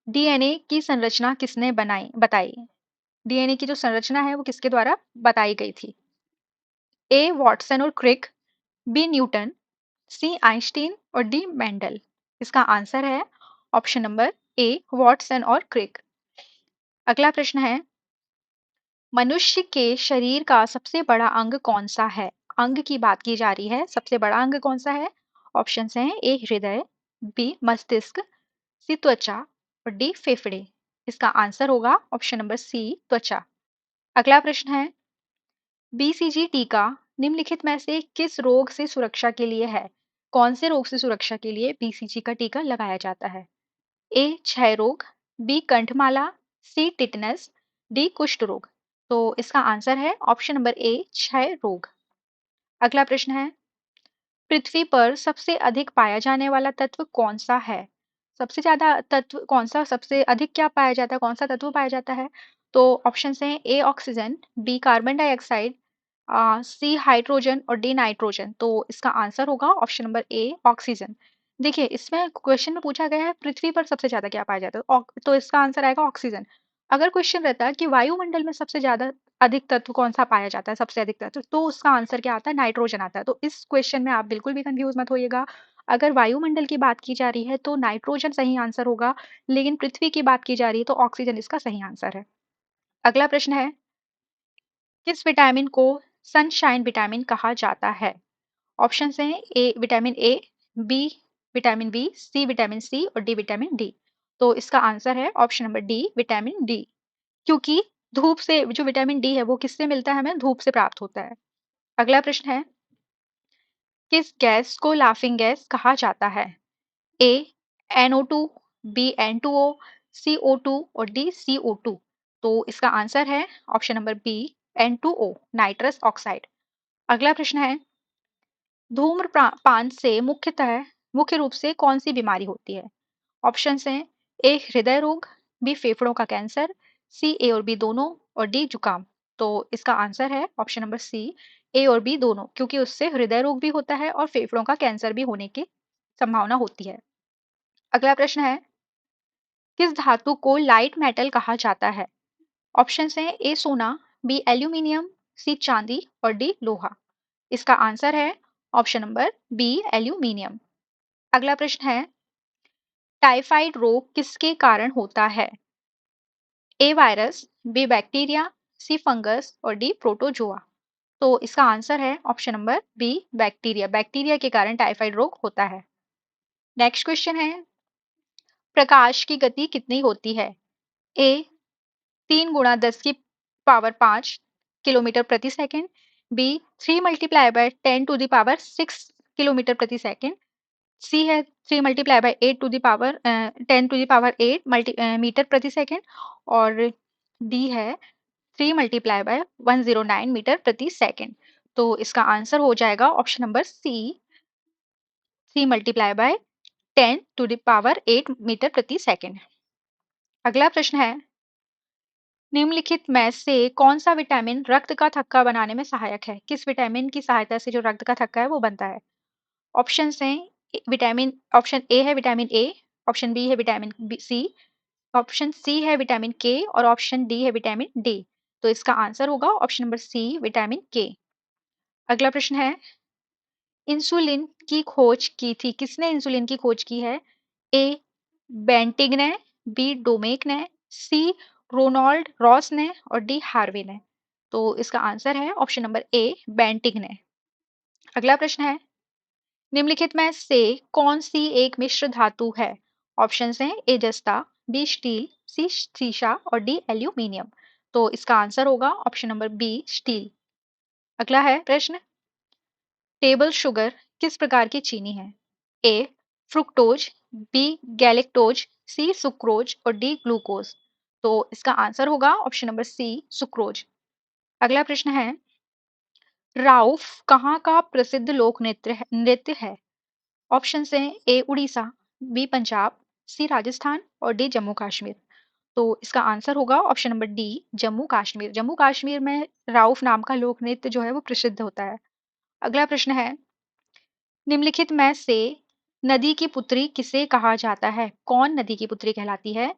डीएनए की संरचना किसने बताई? डीएनए की जो संरचना है वो किसके द्वारा बताई गई थी? ए वॉटसन और क्रिक, बी न्यूटन, सी आइंस्टीन और डी मेंडल। इसका आंसर है ऑप्शन नंबर ए, वॉटसन और क्रिक। अगला प्रश्न है, मनुष्य के शरीर का सबसे बड़ा अंग कौन सा है? अंग की बात की जा रही है, सबसे बड़ा अंग कौन सा है? ऑप्शंस हैं ए हृदय, बी मस्तिष्क, सी त्वचा और डी फेफड़े। इसका आंसर होगा ऑप्शन नंबर सी, त्वचा। अगला प्रश्न है, बीसीजी टीका निम्नलिखित में से किस रोग से सुरक्षा के लिए है? कौन से रोग से सुरक्षा के लिए बीसीजी का टीका लगाया जाता है? ए क्षय रोग, बी कंठमाला, सी टिटनस, डी कुष्ठ रोग। तो इसका आंसर है ऑप्शन नंबर ए, क्षय रोग। अगला प्रश्न है, पृथ्वी पर सबसे अधिक पाया जाने वाला तत्व कौन सा है? सबसे ज्यादा तत्व कौन सा, सबसे अधिक क्या पाया जाता है, कौन सा तत्व पाया जाता है? तो ऑप्शन हैं A oxygen, B carbon dioxide, C hydrogen और डी नाइट्रोजन। तो इसका आंसर होगा ऑप्शन नंबर ए, ऑक्सीजन। देखिए इसमें क्वेश्चन में पूछा गया है पृथ्वी पर सबसे ज्यादा क्या पाया जाता है, तो इसका आंसर आएगा ऑक्सीजन। अगर क्वेश्चन रहता कि वायुमंडल में सबसे ज्यादा अधिक तत्व कौन सा पाया जाता है, सबसे अधिक तत्व, तो उसका आंसर क्या आता है, नाइट्रोजन आता है। तो इस क्वेश्चन में आप बिल्कुल भी कंफ्यूज मत होइएगा। अगर वायुमंडल की बात की जा रही है तो नाइट्रोजन सही आंसर होगा, लेकिन पृथ्वी की बात की जा रही है तो ऑक्सीजन इसका सही आंसर है। अगला प्रश्न है, किस विटामिन को सनशाइन विटामिन कहा जाता है? ऑप्शन हैं A vitamin A, B vitamin B, C vitamin C और डी विटामिन डी। तो इसका आंसर है option number D, vitamin D. क्योंकि धूप से जो विटामिन डी है वो किससे मिलता है, हमें धूप से प्राप्त होता है। अगला प्रश्न है, किस गैस को लाफिंग गैस कहा जाता है? ए NO2, बी N2O, सी O2 और डी CO2। तो इसका आंसर है option number B, N2O, nitrous oxide. अगला प्रश्न है, धूम्रपान से मुख्य रूप से कौन सी बीमारी होती है? ऑप्शन हैं ए हृदय रोग, बी फेफड़ों का कैंसर, सी ए और बी दोनों और डी जुकाम। तो इसका आंसर है ऑप्शन नंबर सी, ए और बी दोनों, क्योंकि उससे हृदय रोग भी होता है और फेफड़ों का कैंसर भी होने की संभावना होती है। अगला प्रश्न है, किस धातु को लाइट मेटल कहा जाता है? ऑप्शन हैं ए सोना, बी एल्यूमिनियम, सी चांदी और डी लोहा। इसका आंसर है ऑप्शन नंबर बी एल्यूमिनियम। अगला प्रश्न है, टाइफाइड रोग किसके कारण होता है? A virus, B bacteria, C fungus और डी प्रोटोजोआ। तो इसका आंसर है option number B bacteria. Bacteria के कारण टाइफाइड रोग होता है। नेक्स्ट क्वेश्चन है, प्रकाश की गति कितनी होती है? ए 3 × 10⁵ किलोमीटर प्रति सेकंड, बी 3 × 10⁻6 किलोमीटर प्रति सेकंड, सी है 3 × 10⁸ मीटर प्रति सेकंड और डी है 3 × 109 मीटर प्रति सेकंड। तो इसका आंसर हो जाएगा ऑप्शन नंबर सी 3 × 10⁸ मीटर प्रति सेकंड। अगला प्रश्न है, निम्नलिखित में से कौन सा विटामिन रक्त का थक्का बनाने में सहायक है? किस विटामिन की सहायता से जो रक्त का थक्का है वो बनता है? ऑप्शन हैं विटामिन, ऑप्शन ए है विटामिन ए, ऑप्शन बी है विटामिन सी, ऑप्शन सी है विटामिन के और ऑप्शन डी है विटामिन डी। तो इसका आंसर होगा ऑप्शन नंबर सी विटामिन के। अगला प्रश्न है, इंसुलिन की खोज की थी, किसने इंसुलिन की खोज की है? ए बेंटिग ने, बी डोमेक ने, सी रोनाल्ड रॉस ने और डी हार्वे ने। तो इसका आंसर है ऑप्शन नंबर ए बेंटिग ने। अगला प्रश्न है, निम्नलिखित में से कौन सी एक मिश्र धातु है? ऑप्शन हैं ए जस्ता, बी स्टील, सी सीसा और डी एल्यूमिनियम। तो इसका आंसर होगा ऑप्शन नंबर बी स्टील। अगला है प्रश्न, टेबल शुगर किस प्रकार की चीनी है? ए फ्रुक्टोज, बी गैलेक्टोज, सी सुक्रोज और डी ग्लूकोज। तो इसका आंसर होगा ऑप्शन नंबर सी सुक्रोज। अगला प्रश्न है, राउफ कहाँ का प्रसिद्ध लोक नृत्य है? ऑप्शन हैं ए उड़ीसा, बी पंजाब, सी राजस्थान और डी जम्मू कश्मीर। तो इसका आंसर होगा option number D Jammu Kashmir. Jammu Kashmir में राउफ नाम का लोक नृत्य जो है वो प्रसिद्ध होता है। अगला प्रश्न है, निम्नलिखित में से नदी की पुत्री किसे कहा जाता है? कौन नदी की पुत्री कहलाती है?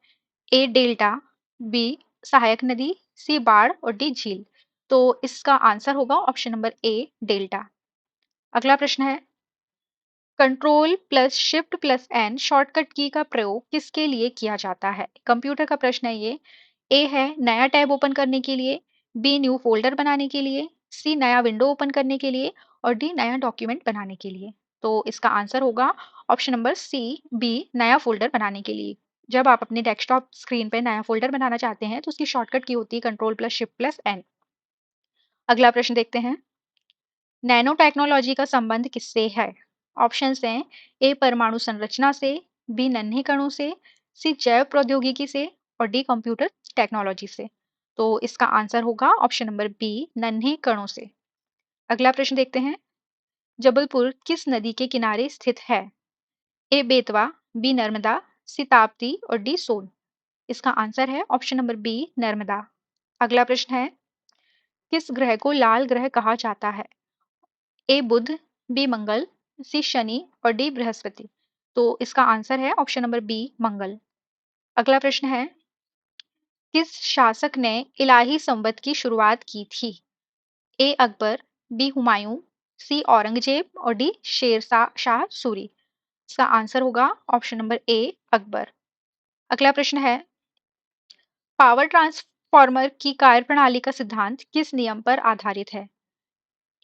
ए डेल्टा, बी सहायक नदी, सी बाढ़ और डी झील। तो इसका आंसर होगा ऑप्शन नंबर ए डेल्टा। अगला प्रश्न है, control plus shift plus N shortcut की का प्रयोग किसके लिए किया जाता है? कंप्यूटर का प्रश्न है ये। ए है नया टैब ओपन करने के लिए, बी न्यू फोल्डर बनाने के लिए, सी नया विंडो ओपन करने के लिए और डी नया डॉक्यूमेंट बनाने के लिए। तो इसका आंसर होगा ऑप्शन नंबर सी बी नया फोल्डर बनाने के लिए। जब आप अपने डेस्कटॉप स्क्रीन पे नया फोल्डर बनाना चाहते हैं तो उसकी शॉर्टकट की होती है control plus shift plus N. अगला प्रश्न देखते हैं, नैनो टेक्नोलॉजी का संबंध किससे है? ऑप्शंस हैं ए परमाणु संरचना से, बी नन्हे कणों से, सी जैव प्रौद्योगिकी से और डी कंप्यूटर टेक्नोलॉजी से। तो इसका आंसर होगा ऑप्शन नंबर बी नन्हे कणों से। अगला प्रश्न देखते हैं, जबलपुर किस नदी के किनारे स्थित है? ए बेतवा, बी नर्मदा, सी ताप्ती और डी सोन। इसका आंसर है ऑप्शन नंबर बी नर्मदा। अगला प्रश्न है, किस ग्रह को लाल ग्रह कहा जाता है? ए बुध, बी मंगल, सी शनि और डी बृहस्पति। तो इसका आंसर है ऑप्शन नंबर बी मंगल। अगला प्रश्न है, किस शासक ने इलाही संवत की शुरुआत की थी? ए अकबर, बी हुमायूं, सी औरंगजेब और डी शाह सूरी। इसका आंसर होगा ऑप्शन नंबर ए अकबर। अगला प्रश्न है, पावर ट्रांसफॉर्मर की कार्यप्रणाली का सिद्धांत किस नियम पर आधारित है?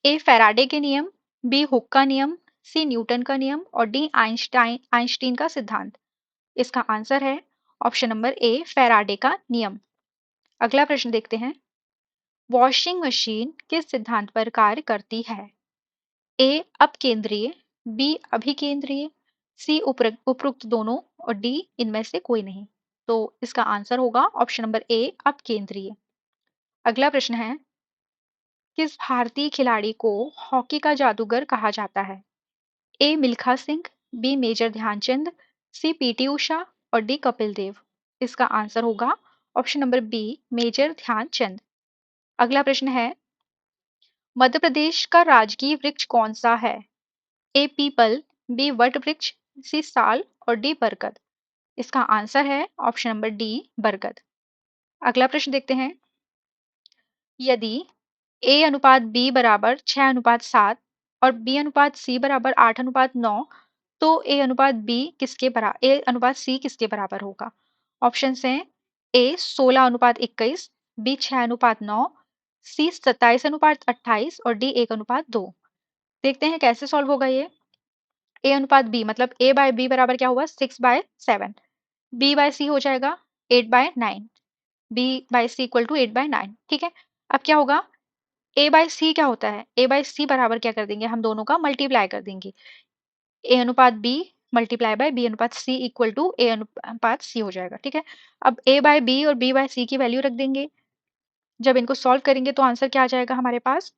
ए फैराडे के नियम, बी हुक का नियम, सी न्यूटन का नियम और डी आइंस्टाइन का सिद्धांत। इसका आंसर है ऑप्शन नंबर ए फैराडे का नियम। अगला प्रश्न देखते हैं, वॉशिंग मशीन किस सिद्धांत पर कार्य करती है? ए अपकेंद्रीय, बी अभिकेंद्रीय, सी उपरोक्त दोनों और डी इनमें से कोई नहीं। तो इसका आंसर होगा ऑप्शन नंबर ए अपकेंद्रीय। अगला प्रश्न है, किस भारतीय खिलाड़ी को हॉकी का जादूगर कहा जाता है? A Milkha Singh, B major Dhyanchand, C PT Usha और डी कपिल देव। इसका आंसर होगा option number B major Dhyanchand. अगला प्रश्न है, मध्य प्रदेश का राजकीय वृक्ष कौन सा है? ए पीपल, बी वट वृक्ष, सी साल और डी बरगद। इसका आंसर है ऑप्शन नंबर डी बरगद। अगला प्रश्न देखते हैं, यदि ए अनुपात बी बराबर 6:7 और बी अनुपात सी बराबर 8:9, तो ए अनुपात बी किसके बराबर, ए अनुपात सी किसके बराबर होगा? ऑप्शन हैं ए 16:21, बी 6:9, सी 27:28 और डी 1:2। देखते हैं कैसे सॉल्व होगा ये। ए अनुपात बी मतलब ए बाय बी बराबर क्या हुआ 6/7, बी बाय सी हो जाएगा 8/9, B by C equal to 8/9। ठीक है, अब क्या होगा, ए बाय सी क्या होता है, ए बाय सी बराबर क्या कर देंगे हम दोनों का मल्टीप्लाई कर देंगे, ए अनुपात बी मल्टीप्लाई बाय बी अनुपात सी इक्वल टू ए अनुपात सी हो जाएगा। ठीक है, अब ए बाय बी और बी बाय सी की वैल्यू रख देंगे, जब इनको सॉल्व करेंगे तो आंसर क्या आ जाएगा हमारे पास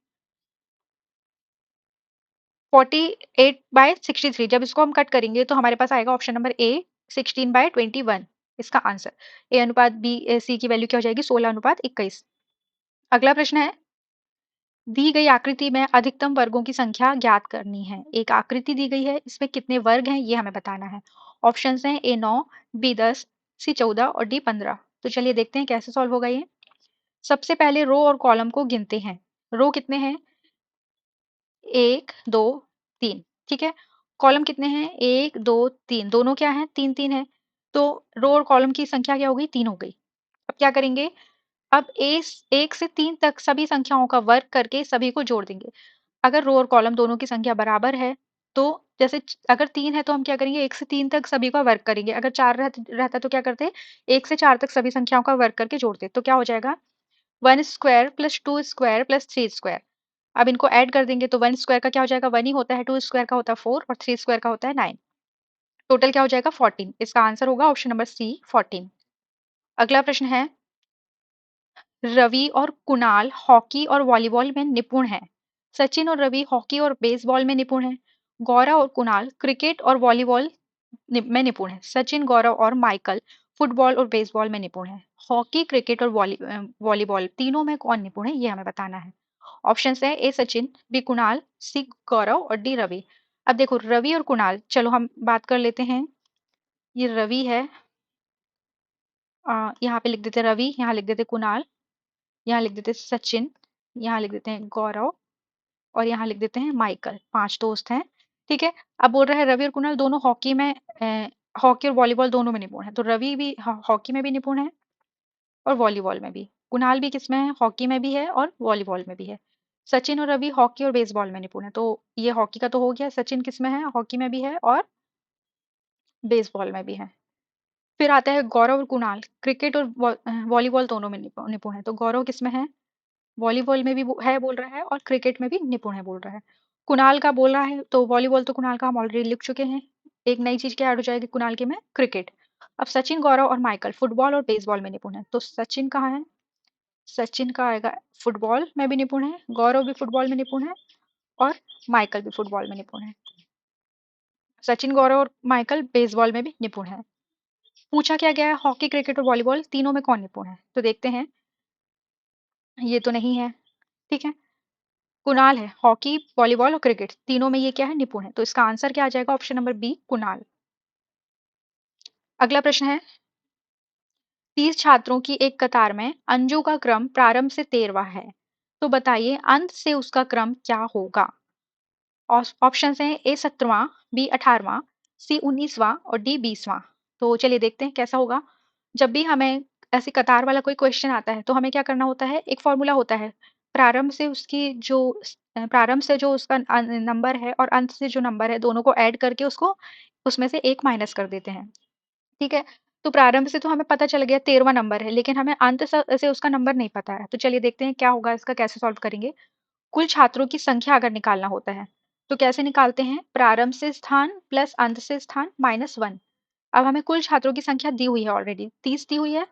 48/63। जब इसको हम कट करेंगे तो हमारे पास आएगा ऑप्शन नंबर ए 16/21 इसका आंसर। ए अनुपात बी सी की वैल्यू क्या हो जाएगी 16:21। अगला प्रश्न है, दी गई आकृति में अधिकतम वर्गों की संख्या ज्ञात करनी है। एक आकृति दी गई है, इसमें कितने वर्ग हैं ये हमें बताना है। ऑप्शंस हैं ए 9, बी 10, सी 14 और डी 15। तो चलिए देखते हैं कैसे सॉल्व होगा ये। सबसे पहले रो और कॉलम को गिनते हैं। रो कितने हैं, 1 2 3। ठीक है, कॉलम कितने हैं 1 2 3, दोनों क्या हैं 3 3 है। तो रो और कॉलम की संख्या क्या हो गई 3 हो गई। अब क्या करेंगे, अब ए 1 से 3 तक सभी संख्याओं का वर्ग करके सभी को जोड़ देंगे। अगर रो और कॉलम दोनों की संख्या बराबर है तो जैसे अगर 3 है तो हम क्या करेंगे 1 से 3 तक सभी का वर्ग करेंगे, अगर 4 रहता तो क्या करते 1 से 4 तक सभी संख्याओं का वर्ग करके जोड़ते, तो क्या हो जाएगा 1 square plus 2 square plus 3 square. अब इनको ऐड कर देंगे तो 1 स्क्वायर का क्या हो जाएगा 1 ही होता है, 2 स्क्वायर का होता है 4 और 3 स्क्वायर का होता है 9। टोटल क्या हो जाएगा 14। इसका आंसर होगा ऑप्शन नंबर सी 14। अगला प्रश्न है, रवि और कुणाल हॉकी और वॉलीबॉल में निपुण हैं। सचिन और रवि हॉकी और बेसबॉल में निपुण हैं। गौरव और कुणाल क्रिकेट और वॉलीबॉल में निपुण हैं। सचिन, गौरव और माइकल फुटबॉल और बेसबॉल में निपुण हैं। हॉकी, क्रिकेट और वॉलीबॉल तीनों में कौन निपुण है ये हमें बताना है। ऑप्शन है ए सचिन, बी कुणाल, सी गौरव और डी रवि। अब देखो रवि और कुणाल, चलो हम बात कर लेते हैं। ये रवि है, यहाँ पे लिख देते रवि, यहाँ लिख देते कुणाल, यहाँ लिख देते सचिन, यहाँ लिख देते हैं गौरव और यहाँ लिख देते हैं माइकल। 5 दोस्त हैं। ठीक है, अब बोल रहा है रवि और कुणाल दोनों हॉकी में हॉकी और वॉलीबॉल दोनों में निपुण है, तो रवि भी हॉकी में भी निपुण है और वॉलीबॉल में भी। कुणाल भी किसमें है, हॉकी में भी है और वॉलीबॉल में भी है। सचिन और रवि हॉकी और बेसबॉल में निपुण है, तो ये हॉकी का तो हो गया। सचिन किसमें है, हॉकी में भी है और बेसबॉल में भी है। फिर आता है गौरव और कुणाल क्रिकेट और वॉलीबॉल दोनों में निपुण है, तो गौरव किसमें है, वॉलीबॉल में भी है बोल रहा है और क्रिकेट में भी निपुण है बोल रहा है। कुणाल का बोल रहा है तो वॉलीबॉल तो कुणाल का हम ऑलरेडी लिख चुके हैं। एक नई चीज क्या ऐड हो जाएगी कुणाल के में, क्रिकेट। अब सचिन, गौरव और माइकल फुटबॉल और बेसबॉल में निपुण है, तो सचिन कहाँ है, सचिन का आएगा फुटबॉल में भी निपुण है, गौरव भी फुटबॉल में निपुण है और माइकल भी फुटबॉल में निपुण है। सचिन, गौरव और माइकल बेसबॉल में भी निपुण है। पूछा क्या गया है, हॉकी, क्रिकेट और वॉलीबॉल तीनों में कौन निपुण है, तो देखते हैं। ये तो नहीं है। ठीक है, कुणाल है, हॉकी, वॉलीबॉल और क्रिकेट तीनों में ये क्या है निपुण है, तो इसका आंसर क्या आ जाएगा ऑप्शन नंबर बी कुणाल। अगला प्रश्न है, 30 छात्रों की एक कतार में अंजू का क्रम प्रारंभ से 13वां है, तो बताइए अंत से उसका क्रम क्या होगा। ऑप्शन हैं ए 17वां, बी 18वां, सी 19वां और डी 20वां। तो चलिए देखते हैं कैसा होगा। जब भी हमें ऐसी कतार वाला कोई क्वेश्चन आता है तो हमें क्या करना होता है, एक फॉर्मूला होता है, प्रारंभ से उसकी जो प्रारंभ से जो उसका नंबर है और अंत से जो नंबर है दोनों को ऐड करके उसको उसमें से एक माइनस कर देते हैं। ठीक है, तो प्रारंभ से तो हमें पता चल गया 13वां नंबर है, लेकिन हमें अंत से उसका नंबर नहीं पता है, तो चलिए देखते हैं क्या होगा, इसका कैसे सॉल्व करेंगे। कुल छात्रों की संख्या अगर निकालना होता है तो कैसे निकालते हैं, प्रारंभ से स्थान प्लस अंत से स्थान -1। अब हमें कुल छात्रों की संख्या दी हुई है, ऑलरेडी 30 दी हुई है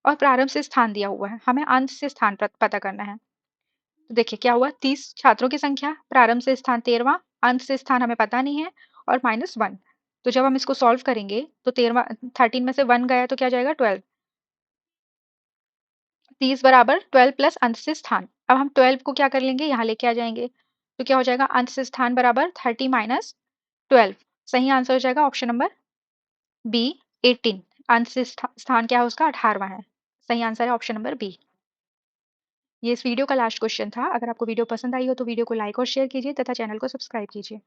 और प्रारंभ से स्थान दिया हुआ है, हमें अंत से स्थान पता करना है। तो देखिए क्या हुआ, 30 छात्रों की संख्या, प्रारंभ से स्थान 13वां, अंत से स्थान हमें पता नहीं है और -1। तो जब हम इसको सॉल्व करेंगे तो 13वां 13 में से 1 गया तो क्या जाएगा 12, 30 बराबर 12 प्लस अंत से स्थान। अब हम 12 को क्या कर लेंगे, यहाँ लेके आ जाएंगे, तो क्या हो जाएगा अंत से स्थान बराबर 30 माइनस 12। सही आंसर हो जाएगा ऑप्शन नंबर बी 18। अंत से स्थान क्या है उसका 18वां है। सही आंसर है ऑप्शन नंबर बी। ये इस वीडियो का लास्ट क्वेश्चन था। अगर आपको वीडियो पसंद आई हो तो वीडियो को लाइक और शेयर कीजिए तथा चैनल को सब्सक्राइब कीजिए।